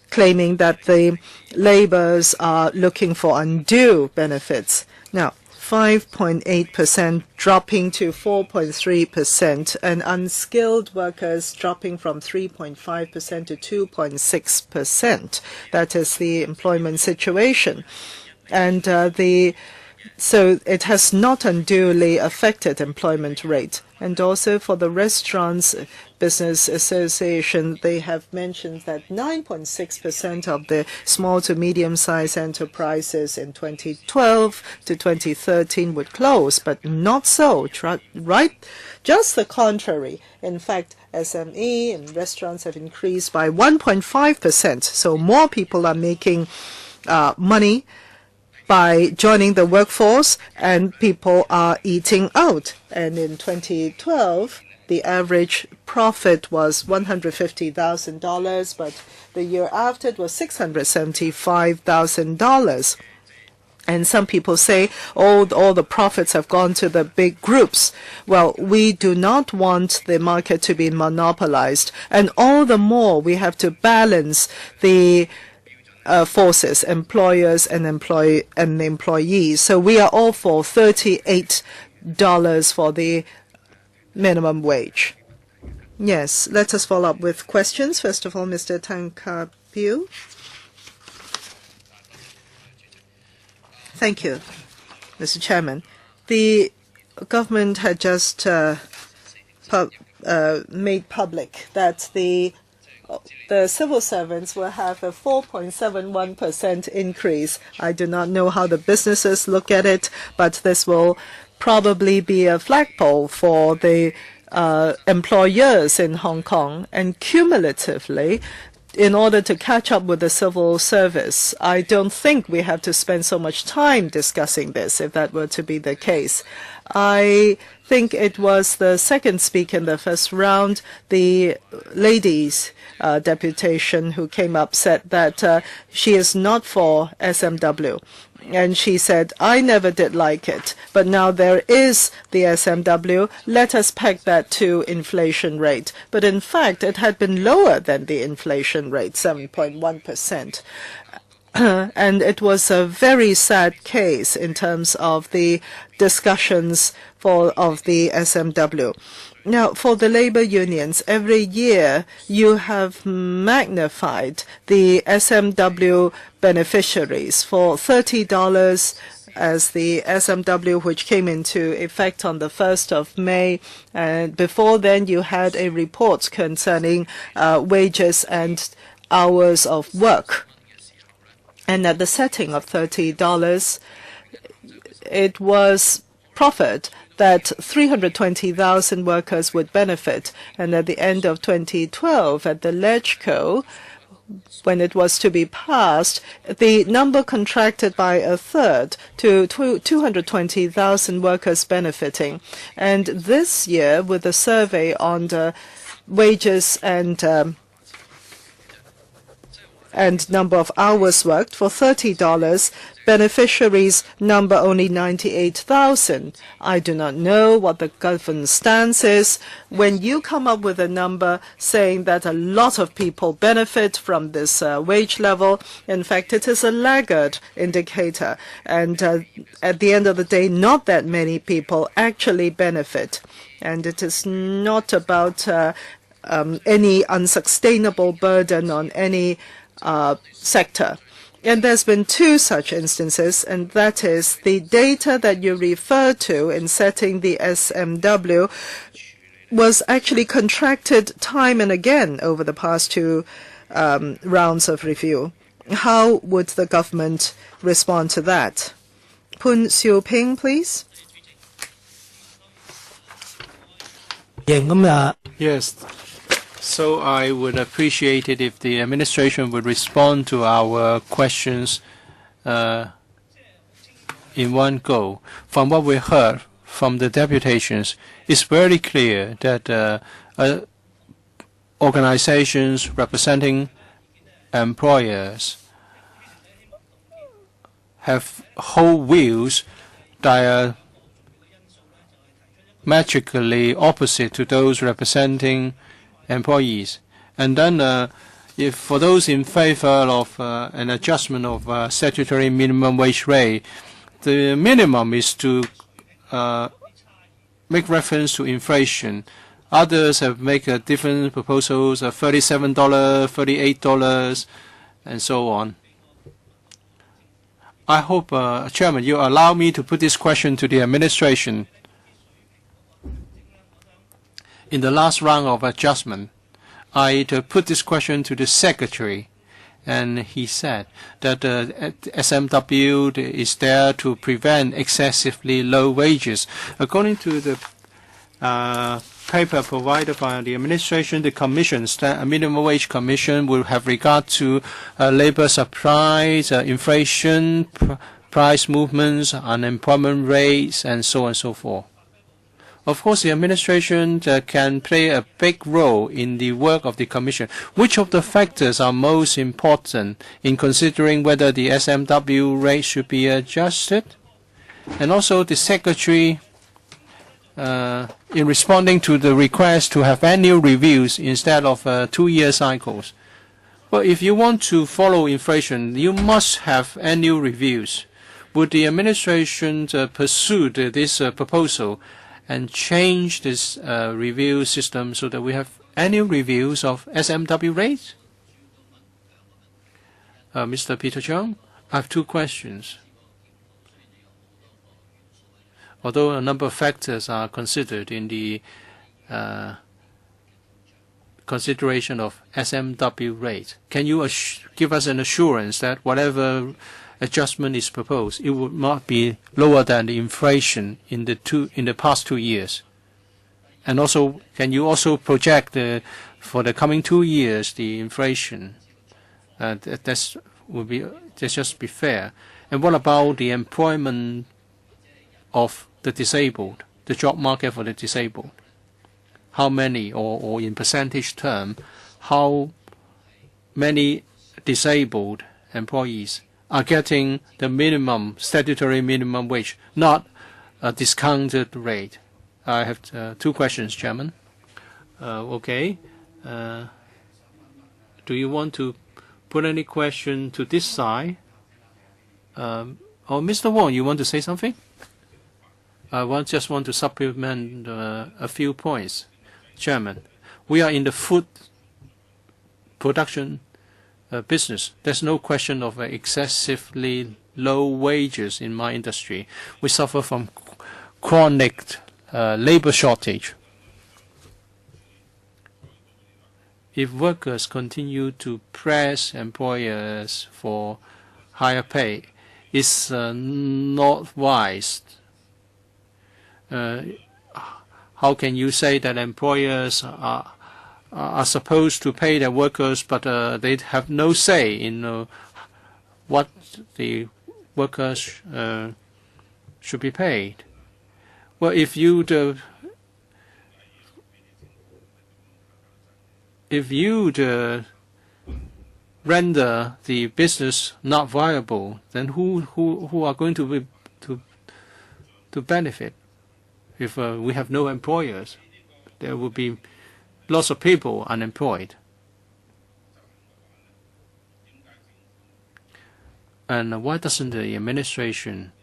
claiming that the laborers are looking for undue benefits? Now, 5.8% dropping to 4.3%, and unskilled workers dropping from 3.5% to 2.6%. That is the employment situation. And so it has not unduly affected employment rate. And also for the Restaurants Business Association, they have mentioned that 9.6% of the small to medium-sized enterprises in 2012 to 2013 would close, but not so, right? Just the contrary. In fact, SME and restaurants have increased by 1.5%, so more people are making money by joining the workforce, and people are eating out. And in 2012, the average profit was $150,000, but the year after it was $675,000. And some people say, all the profits have gone to the big groups. Well, we do not want the market to be monopolized. And all the more we have to balance the forces, employers and employees. So we are all for $38 for the minimum wage. Yes, let us follow up with questions. First of all, Mr. Tan Ka-piu. Thank you, Mr. Chairman. The government had just made public that the civil servants will have a 4.71% increase. I do not know how the businesses look at it, but this will probably be a flagpole for the employers in Hong Kong. And cumulatively, in order to catch up with the civil service, I don't think we have to spend so much time discussing this, if that were to be the case. I think it was the second speaker in the first round, the ladies' deputation who came up, said that she is not for SMW. And she said, I never did like it, but now there is the SMW. Let us peg that to inflation rate. But in fact, it had been lower than the inflation rate, 7.1%. And it was a very sad case in terms of the discussions of the SMW. Now, for the labor unions, every year you have magnified the SMW beneficiaries for $30 as the SMW, which came into effect on the 1st of May. And before then, you had a report concerning wages and hours of work. And at the setting of $30, it was proffered that 320,000 workers would benefit. And at the end of 2012, at the LegCo, when it was to be passed, the number contracted by a third to 220,000 workers benefiting. And this year, with the survey on the wages and number of hours worked, for $30, beneficiaries number only 98,000. I do not know what the government stance is. When you come up with a number saying that a lot of people benefit from this wage level, in fact, it is a laggard indicator. And at the end of the day, not that many people actually benefit. And it is not about any unsustainable burden on any sector. And there's been two such instances, and that is the data that you refer to in setting the SMW was actually contracted time and again over the past two rounds of review. How would the government respond to that? Poon Siu Ping, please. Yes. So I would appreciate it if the administration would respond to our questions in one go. From what we heard from the deputations, it's very clear that organizations representing employers have whole wheels diametrically opposite to those representing employees. And then if for those in favor of an adjustment of statutory minimum wage rate, the minimum is to make reference to inflation. Others have made different proposals of $37, $38, and so on. I hope, Chairman, you allow me to put this question to the administration. In the last round of adjustment, I put this question to the Secretary, and he said that SMW is there to prevent excessively low wages. According to the paper provided by the administration, the commission, minimum wage commission, will have regard to labor supplies, inflation, price movements, unemployment rates, and so on and so forth. Of course, the administration can play a big role in the work of the Commission. Which of the factors are most important in considering whether the SMW rate should be adjusted? And also, the Secretary, in responding to the request to have annual reviews instead of 2-year cycles. Well, if you want to follow inflation, you must have annual reviews. Would the administration pursue this proposal and change this review system so that we have annual reviews of SMW rates? Mr. Peter Chung, I have 2 questions. Although a number of factors are considered in the consideration of SMW rate, can you give us an assurance that whatever adjustment is proposed, it would not be lower than the inflation in the past 2 years? And also, can you also project for the coming 2 years the inflation? That's just be fair. And what about the employment of the disabled, the job market for the disabled? How many, or in percentage term, how many disabled employees are getting the minimum, statutory minimum wage, not a discounted rate? I have 2 questions, Chairman. Okay. Do you want to put any question to this side? Or Mr. Wong, you want to say something? I just want to supplement a few points. Chairman, we are in the food production business. There's no question of excessively low wages in my industry. We suffer from chronic labor shortage. If workers continue to press employers for higher pay, it's not wise. How can you say that employers are supposed to pay their workers, but they have no say in what the workers should be paid? Well, if you render the business not viable, then who are going to benefit? If we have no employers, there will be lots of people unemployed. And why doesn't the administration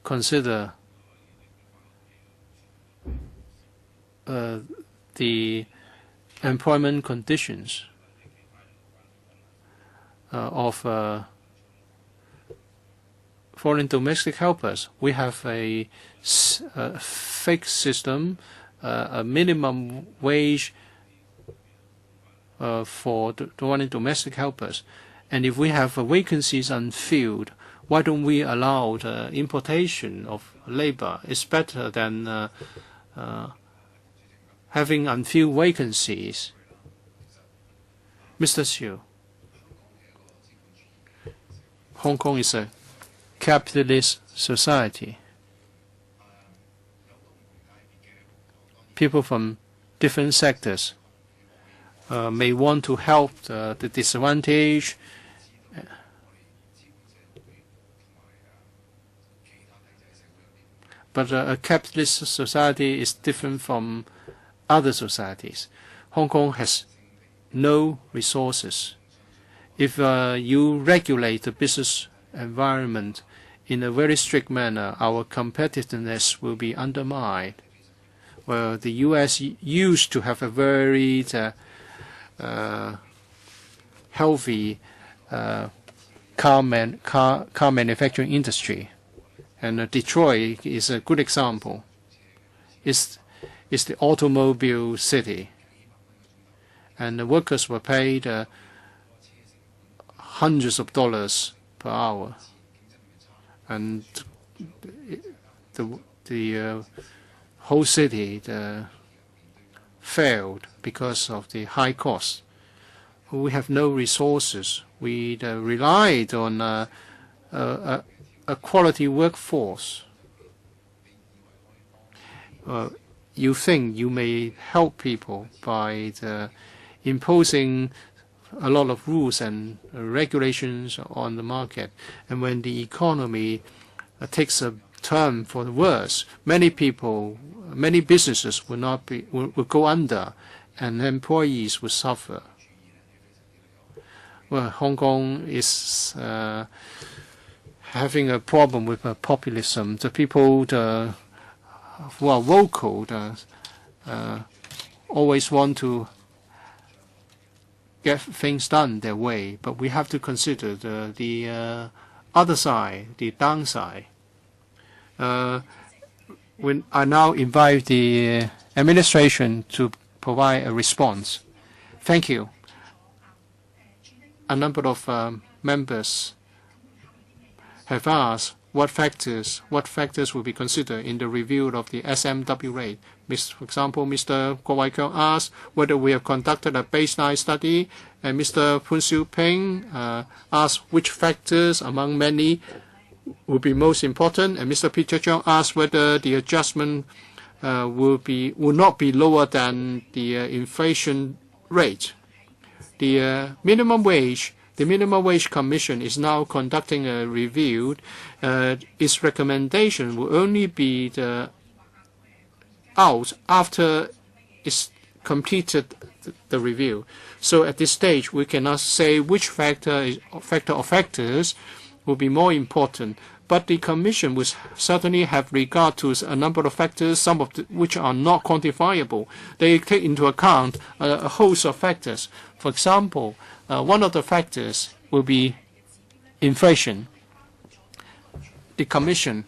consider the employment conditions of foreign domestic helpers? We have a fixed system, a minimum wage for the foreign domestic helpers. And if we have vacancies unfilled, why don't we allow the importation of labor? It's better than having unfilled vacancies. Mr. Xiu, Hong Kong is a capitalist society. People from different sectors may want to help the disadvantaged But a capitalist society is different from other societies. Hong Kong has no resources. If you regulate the business environment in a very strict manner, our competitiveness will be undermined. Well, the U.S. used to have a very healthy car manufacturing industry, and Detroit is a good example. It's the automobile city, and the workers were paid hundreds of dollars per hour, and the whole city failed because of the high cost. We have no resources. We relied on a quality workforce. You think you may help people by imposing a lot of rules and regulations on the market, and when the economy takes a turn for the worse, many businesses will go under, and employees will suffer. Well, Hong Kong is having a problem with populism. The people who are vocal always want to get things done their way, but we have to consider the other side, the downside. When I now invite the administration to provide a response. Thank you. A number of members have asked what factors will be considered in the review of the SMW rate. For example, Mr. Guo Wai-Kiong asked whether we have conducted a baseline study, and Mr. Poon Siu Ping asked which factors among many will be most important, and Mr. Peter Cheong asked whether the adjustment will not be lower than the inflation rate. The minimum wage commission is now conducting a review. Its recommendation will only be out after it's completed the review. So at this stage, we cannot say which factor or factors will be more important. But the Commission will certainly have regard to a number of factors, some of which are not quantifiable. They take into account a host of factors. For example, one of the factors will be inflation. The Commission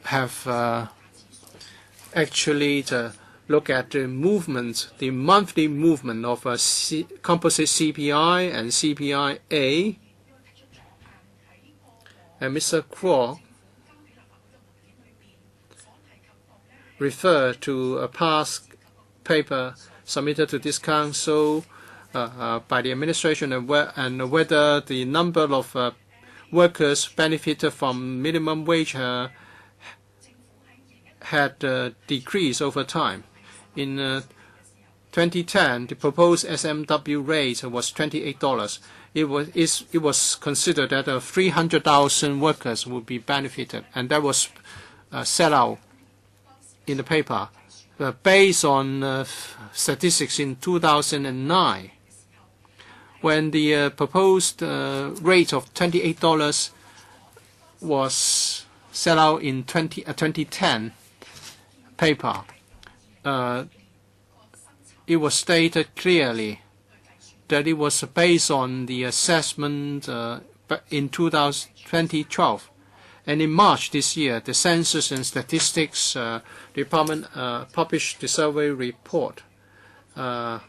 have actually look at the movement, the monthly movement of composite CPI and CPI-A. And Mr. Kwok referred to a past paper submitted to this council by the administration, and whether the number of workers benefited from minimum wage had decreased over time. In 2010, the proposed SMW rate was $28. It was considered that 300,000 workers would be benefited, and that was set out in the paper based on statistics in 2009. When the proposed rate of $28 was set out in 2010 paper, it was stated clearly that it was based on the assessment in 2012. And in March this year, the Census and Statistics Department published the survey report on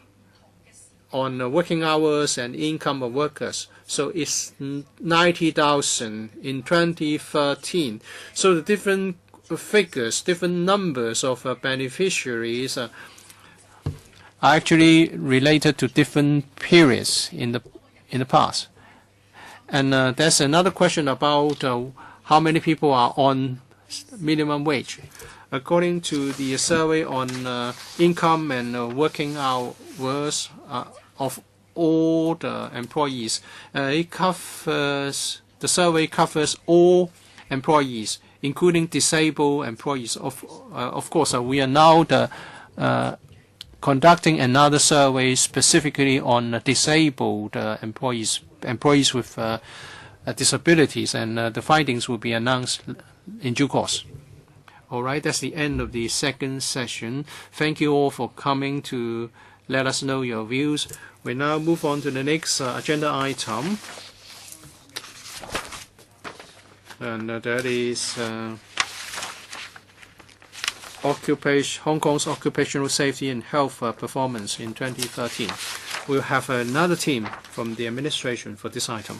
working hours and income of workers. So it's 90,000 in 2013. So the different figures, different numbers of beneficiaries are actually related to different periods in the past. And there's another question about how many people are on minimum wage. According to the survey on income and working hours of all the employees, the survey covers all employees, including disabled employees. Of course, we are now conducting another survey specifically on disabled employees with disabilities, and the findings will be announced in due course. All right, that's the end of the second session. Thank you all for coming to let us know your views. We now move on to the next agenda item, and that is Hong Kong's occupational safety and health performance in 2013. We'll have another team from the administration for this item.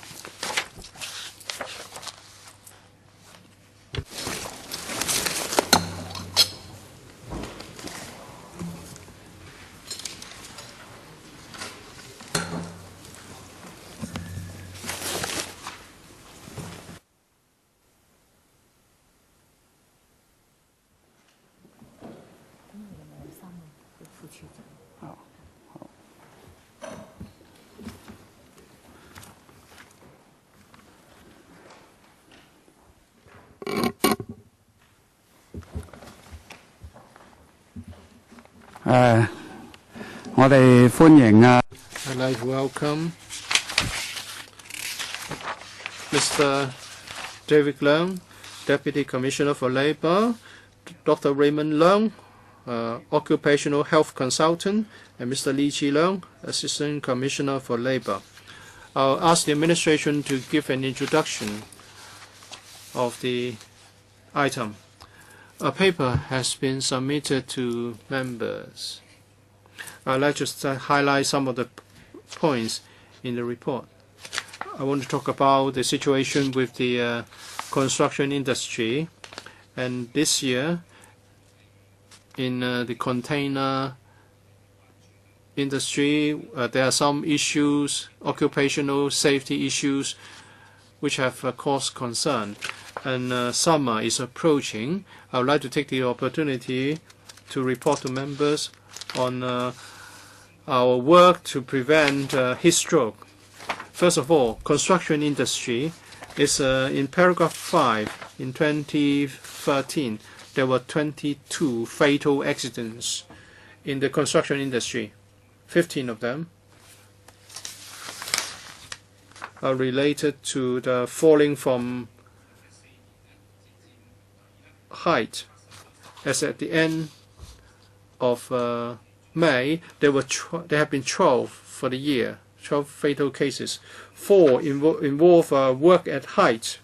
我哋歡迎I'd like to welcome Mr. David Leung, Deputy Commissioner for Labour, Dr. Raymond Leung, Occupational Health Consultant, and Mr. Lee Chi Leung, Assistant Commissioner for Labour. I'll ask the administration to give an introduction of the item. A paper has been submitted to members. I'd like to highlight some of the points in the report. I want to talk about the situation with the construction industry, and this year in the container industry there are some issues, occupational safety issues, which have caused concern, and summer is approaching. I would like to take the opportunity to report to members on our work to prevent heat stroke. First of all, construction industry is in paragraph 5 in 2013. There were 22 fatal accidents in the construction industry. 15 of them are related to the falling from height. As at the end of May, there have been 12 for the year, 12 fatal cases. 4 involve work at height.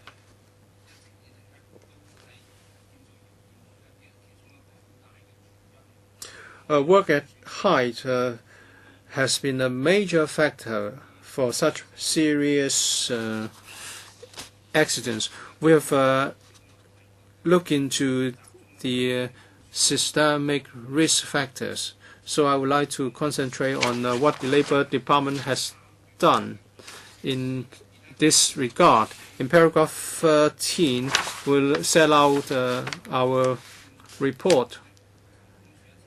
Work at height has been a major factor for such serious accidents. We have looked into the systemic risk factors. So I would like to concentrate on what the Labour Department has done in this regard. In paragraph 13, we'll set out our report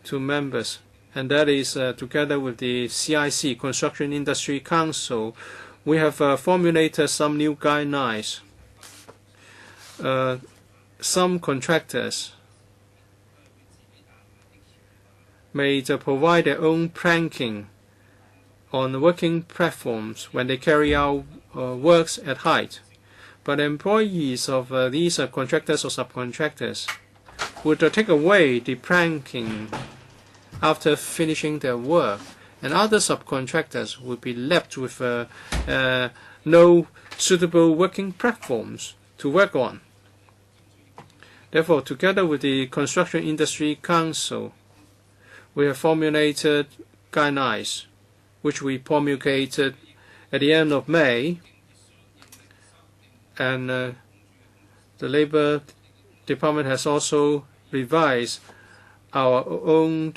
to members, and that is together with the CIC, Construction Industry Council, we have formulated some new guidelines. Some contractors may provide their own planking on working platforms when they carry out works at height. But employees of these contractors or subcontractors would take away the planking after finishing their work, and other subcontractors would be left with no suitable working platforms to work on. Therefore, together with the Construction Industry Council, we have formulated guidelines, which we promulgated at the end of May, and the Labour Department has also revised our own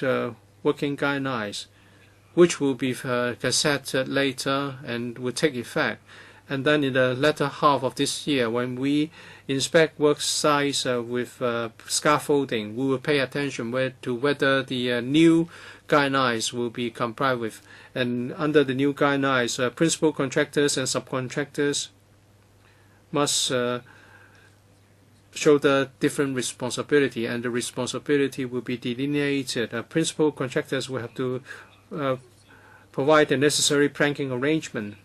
working guidelines, which will be gazetted later and will take effect. And then in the latter half of this year, when we inspect work sites with scaffolding, we will pay attention to whether the new guidelines will be complied with. And under the new guidelines, principal contractors and subcontractors must shoulder different responsibility, and the responsibility will be delineated. Principal contractors will have to provide the necessary planning arrangement.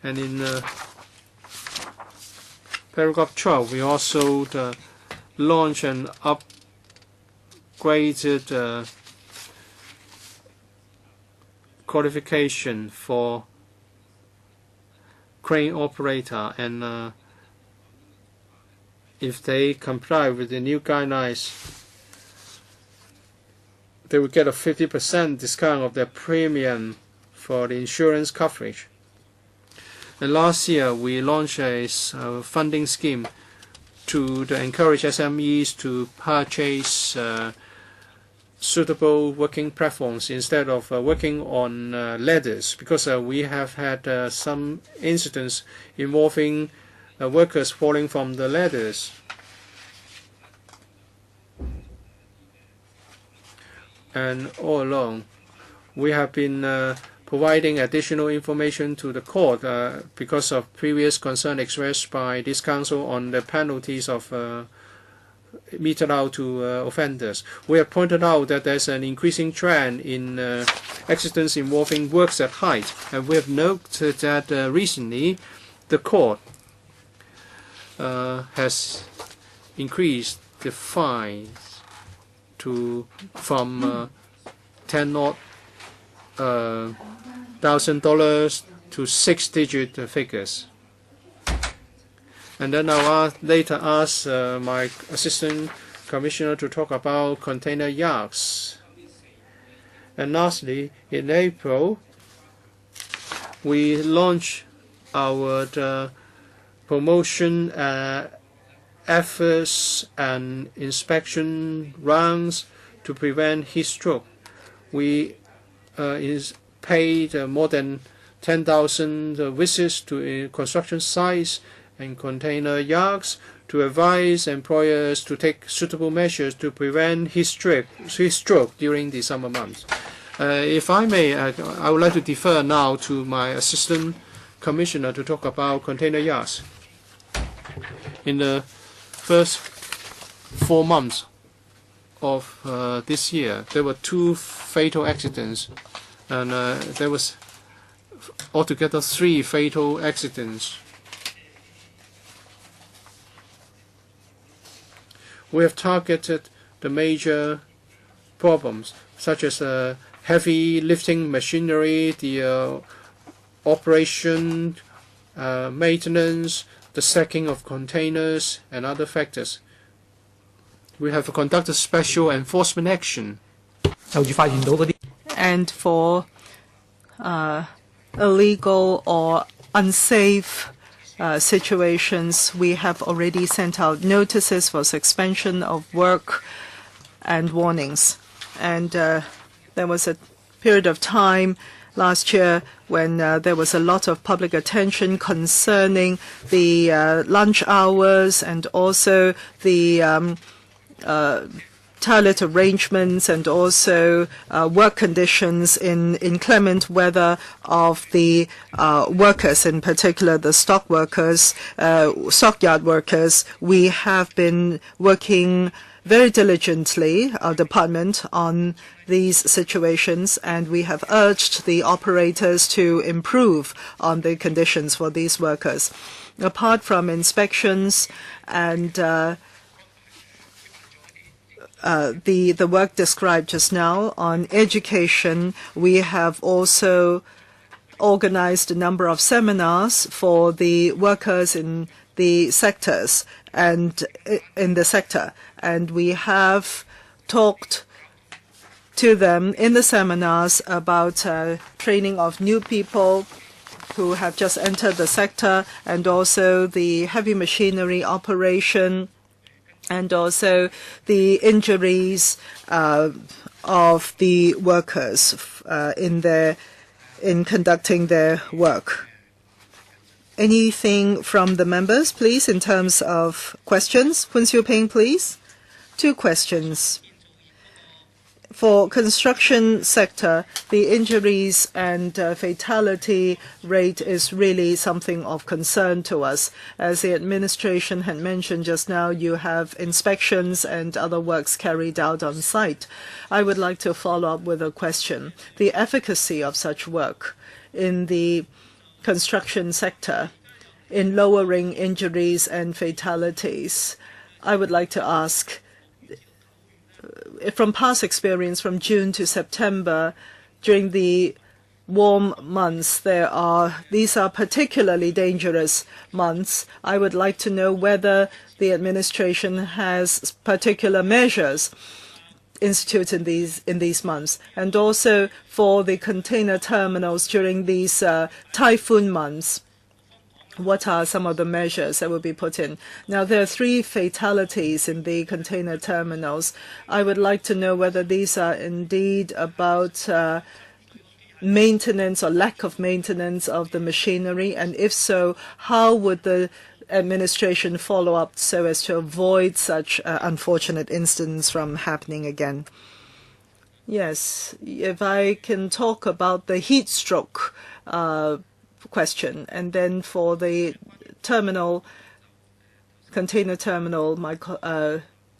And in paragraph 12, we also launch an upgraded qualification for crane operator, and if they comply with the new guidelines, they will get a 50% discount of their premium for the insurance coverage. And last year, we launched a funding scheme to encourage SMEs to purchase suitable working platforms instead of working on ladders, because we have had some incidents involving workers falling from the ladders. And all along, we have been providing additional information to the court because of previous concern expressed by this council on the penalties of meted out to offenders. We have pointed out that there's an increasing trend in accidents involving works at height, and we have noted that recently the court has increased the fines from $10,000 to 6-digit figures. And then I'll later ask my assistant commissioner to talk about container yards. And lastly, in April, we launched our promotion efforts and inspection rounds to prevent heat stroke. We paid more than 10,000 visits to construction sites and container yards to advise employers to take suitable measures to prevent heat stroke during the summer months. If I may, I would like to defer now to my assistant commissioner to talk about container yards. In the first 4 months of this year, there were 2 fatal accidents, and there was altogether 3 fatal accidents. We have targeted the major problems, such as heavy lifting machinery, the operation, maintenance, the stacking of containers, and other factors. We have conducted special enforcement action. And for illegal or unsafe situations, we have already sent out notices for suspension of work and warnings. And there was a period of time last year when there was a lot of public attention concerning the lunch hours and also the toilet arrangements and also work conditions in inclement weather of the workers, in particular the stock workers, stockyard workers. We have been working very diligently, our department, on these situations, and we have urged the operators to improve on the conditions for these workers. Apart from inspections and the work described just now on education, we have also organized a number of seminars for the workers in the sectors and in the sector, and we have talked to them in the seminars about training of new people who have just entered the sector, and also the heavy machinery operation, and also the injuries of the workers in conducting their work. Anything from the members, please, in terms of questions? Kun Siu Ping, please. 2 questions. For construction sector, the injuries and fatality rate is really something of concern to us. As the administration had mentioned just now, you have inspections and other works carried out on site. I would like to follow up with a question. The efficacy of such work in the construction sector in lowering injuries and fatalities. I would like to ask, from past experience, from June to September, during the warm months, these are particularly dangerous months. I would like to know whether the administration has particular measures instituted in these months, and also for the container terminals during these typhoon months. What are some of the measures that will be put in? Now, there are 3 fatalities in the container terminals. I would like to know whether these are indeed about maintenance or lack of maintenance of the machinery, and if so, how would the administration follow up so as to avoid such unfortunate incidents from happening again? Yes, if I can talk about the heat stroke question, and then for the container terminal, my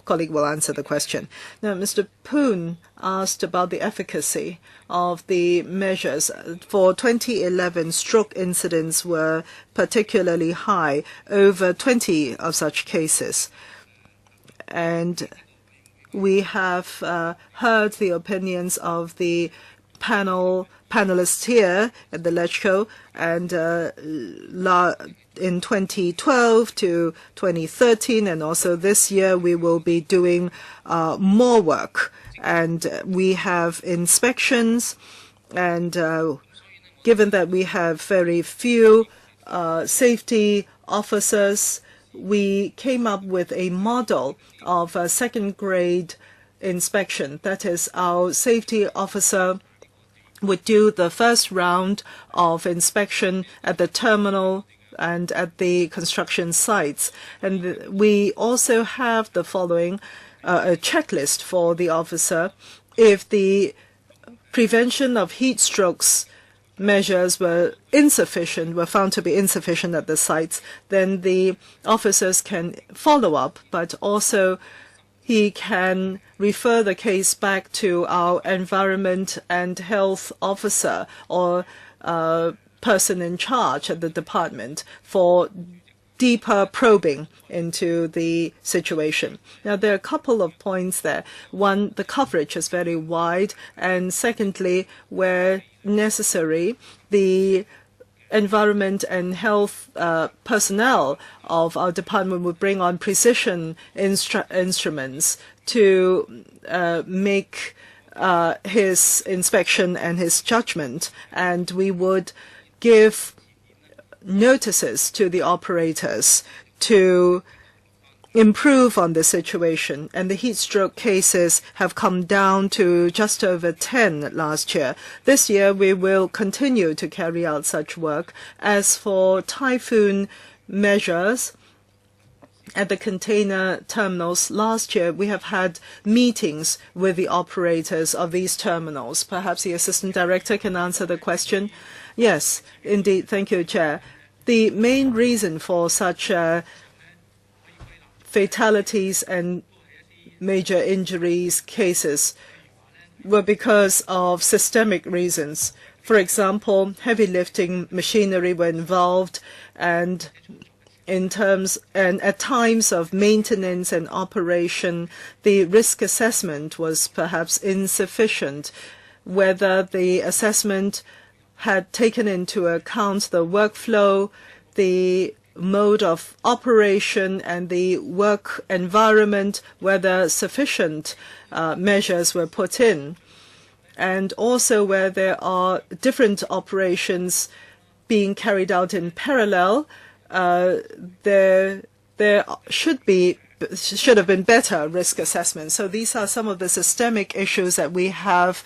colleague will answer the question. Now, Mr. Poon asked about the efficacy of the measures. For 2011, stroke incidents were particularly high, over 20 of such cases. And we have heard the opinions of the panelists here at the LegCo, and in 2012 to 2013, and also this year, we will be doing more work. And we have inspections, and given that we have very few safety officers, we came up with a model of a second-grade inspection. That is, our safety officer would do the first round of inspection at the terminal and at the construction sites. And we also have the following a checklist for the officer. If the prevention of heat strokes measures were found to be insufficient at the sites, then the officers can follow up, but also he can refer the case back to our environment and health officer or person in charge at the department for deeper probing into the situation. Now, there are a couple of points there. One, the coverage is very wide, and secondly, where necessary, the environment and health personnel of our department would bring on precision instruments to make his inspection and his judgment, and we would give notices to the operators to improve on the situation. And the heat stroke cases have come down to just over 10 last year. This year, we will continue to carry out such work. As for typhoon measures at the container terminals, last year we have had meetings with the operators of these terminals. Perhaps the Assistant Director can answer the question. Yes, indeed. Thank you, Chair. The main reason for such fatalities and major injuries cases were because of systemic reasons. For example, heavy lifting machinery were involved, and at times of maintenance and operation, the risk assessment was perhaps insufficient. Whether the assessment had taken into account the workflow, the mode of operation, and the work environment, whether sufficient measures were put in, and also where there are different operations being carried out in parallel, there should have been better risk assessment. So these are some of the systemic issues that we have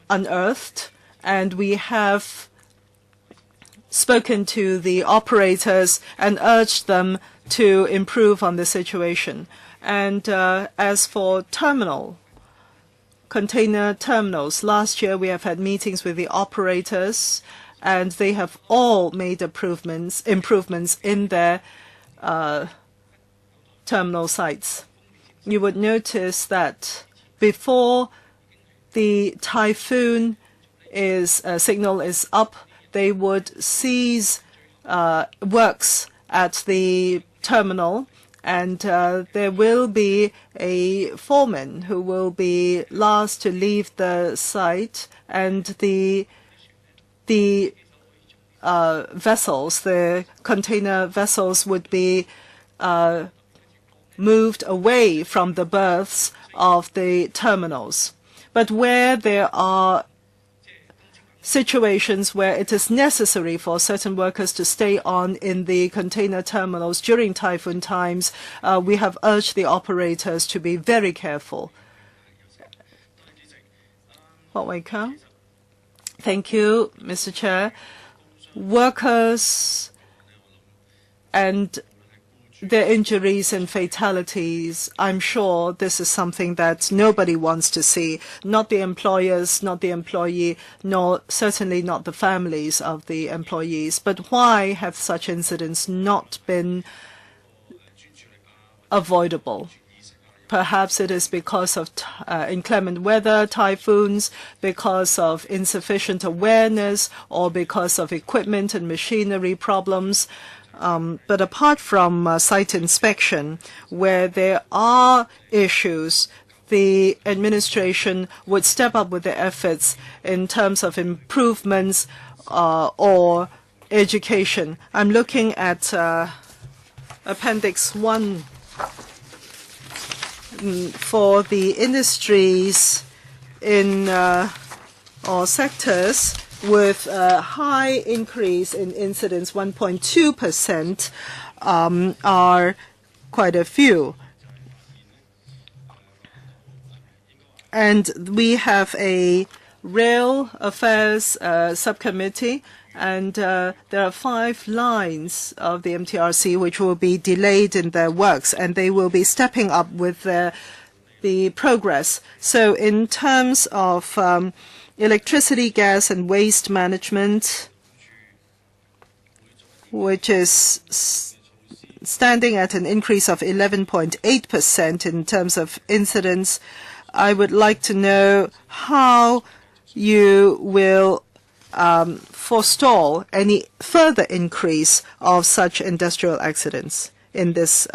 unearthed, and we have spoken to the operators and urged them to improve on the situation. And as for container terminals, last year we have had meetings with the operators, and they have all made improvements in their terminal sites. You would notice that before the typhoon signal is up, they would cease works at the terminal, and there will be a foreman who will be last to leave the site, and the vessels, the container vessels, would be moved away from the berths of the terminals. But where there are situations where it is necessary for certain workers to stay on in the container terminals during typhoon times, we have urged the operators to be very careful. Thank you, Mr. Chair. Workers and their injuries and fatalities, I'm sure this is something that nobody wants to see, not the employers, not the employee, nor certainly not the families of the employees. But why have such incidents not been avoidable? Perhaps it is because of inclement weather, typhoons, because of insufficient awareness, or because of equipment and machinery problems. But apart from site inspection, where there are issues, the administration would step up with the efforts in terms of improvements or education. I'm looking at Appendix 1 for the industries in or sectors with a high increase in incidents, 1.2%, are quite a few. And we have a rail affairs subcommittee, and there are 5 lines of the MTRC which will be delayed in their works, and they will be stepping up with the progress. So in terms of electricity, gas, and waste management, which is standing at an increase of 11.8% in terms of incidents, I would like to know how you will forestall any further increase of such industrial accidents in this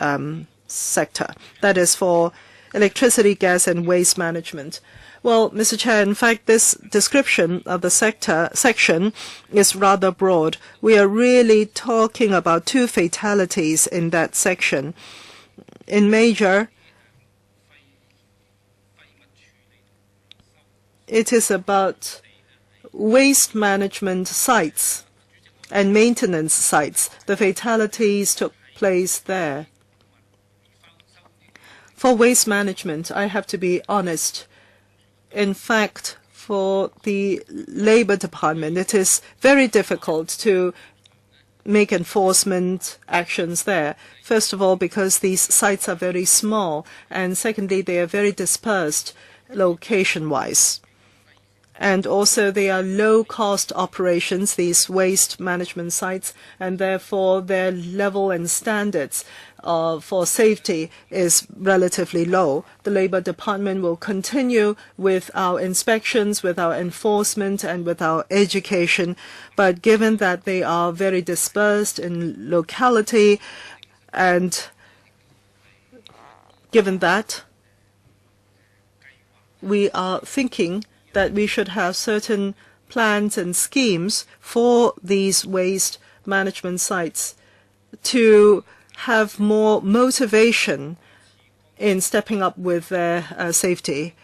sector. That is for electricity, gas, and waste management. Well, Mr. Chair, in fact, this description of the section is rather broad. We are really talking about 2 fatalities in that section. In major, it is about waste management sites and maintenance sites. The fatalities took place there. For waste management, I have to be honest. In fact, for the Labor Department, it is very difficult to make enforcement actions there. First of all, because these sites are very small, and secondly, they are very dispersed location-wise. And also, they are low-cost operations, these waste management sites, and therefore their level and standards for safety is relatively low. The Labor Department will continue with our inspections, with our enforcement, and with our education. But given that they are very dispersed in locality, and given that, we are thinking that we should have certain plans and schemes for these waste management sites to have more motivation in stepping up with their safety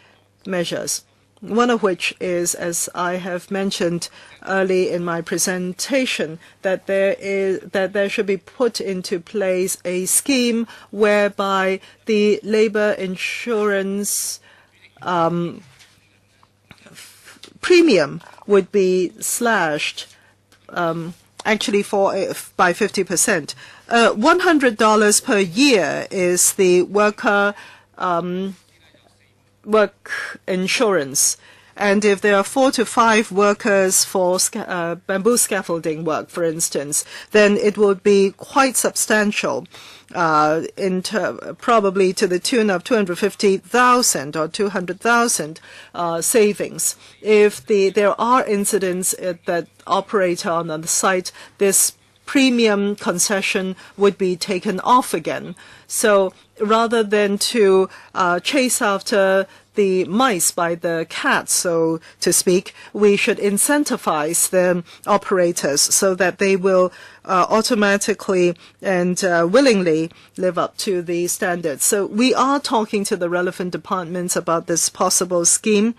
measures. One of which is, as I have mentioned early in my presentation, that there should be put into place a scheme whereby the labor insurance premium would be slashed, actually by 50%. $100 per year is the worker work insurance. And if there are 4 to 5 workers for bamboo scaffolding work, for instance, then it will be quite substantial, probably to the tune of 250,000 or 200,000 savings. If there are incidents that operate on the site, this premium concession would be taken off again. So rather than to chase after the mice by the cat, so to speak, we should incentivize the operators so that they will automatically and willingly live up to the standards. So we are talking to the relevant departments about this possible scheme.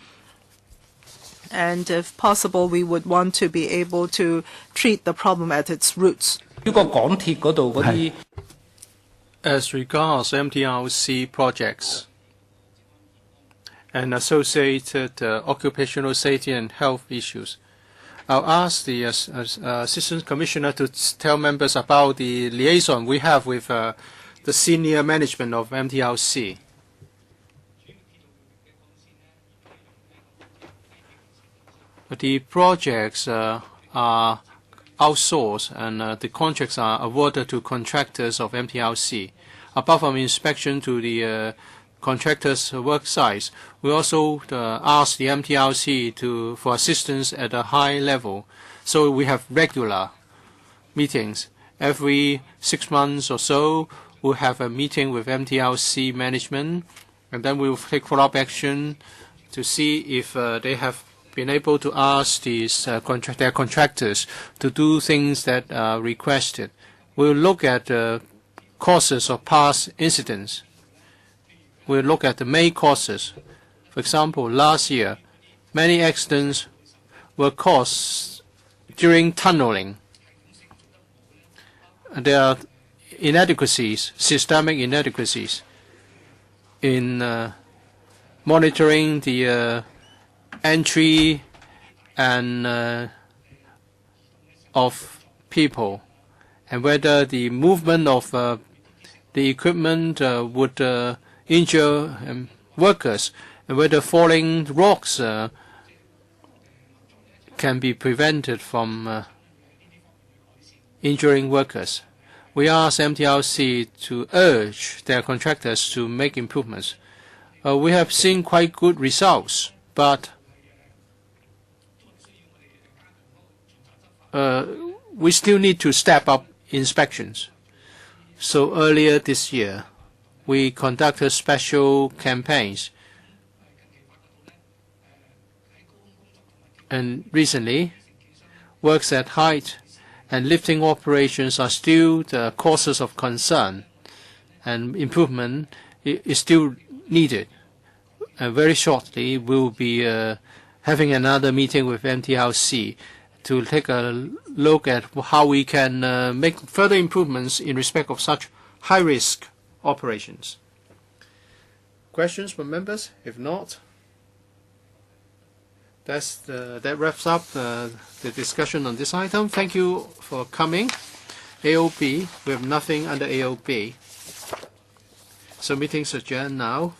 And if possible, we would want to be able to treat the problem at its roots. As regards MTRC projects and associated occupational safety and health issues, I'll ask the Assistant Commissioner to tell members about the liaison we have with the senior management of MTRC. The projects are outsourced and the contracts are awarded to contractors of MTRC. Apart from inspection to the contractors' work sites, we also ask the MTRC for assistance at a high level. So we have regular meetings. Every 6 months or so, we'll have a meeting with MTRC management, and then we'll take follow-up action to see if they have been able to ask their contractors to do things that are requested. We'll look at the causes of past incidents. We'll look at the main causes. For example, last year, many accidents were caused during tunneling. There are inadequacies, systemic inadequacies in monitoring the entry and of people, and whether the movement of the equipment would injure workers, and whether falling rocks can be prevented from injuring workers. We ask MTRC to urge their contractors to make improvements. We have seen quite good results, but we still need to step up inspections. So earlier this year, we conducted special campaigns. And recently, works at height and lifting operations are still the causes of concern, and improvement is still needed. Very shortly, we'll be having another meeting with MTRC to take a look at how we can make further improvements in respect of such high-risk operations. Questions from members? If not, that wraps up the discussion on this item. Thank you for coming. AOB, we have nothing under AOB. So meeting's adjourned now.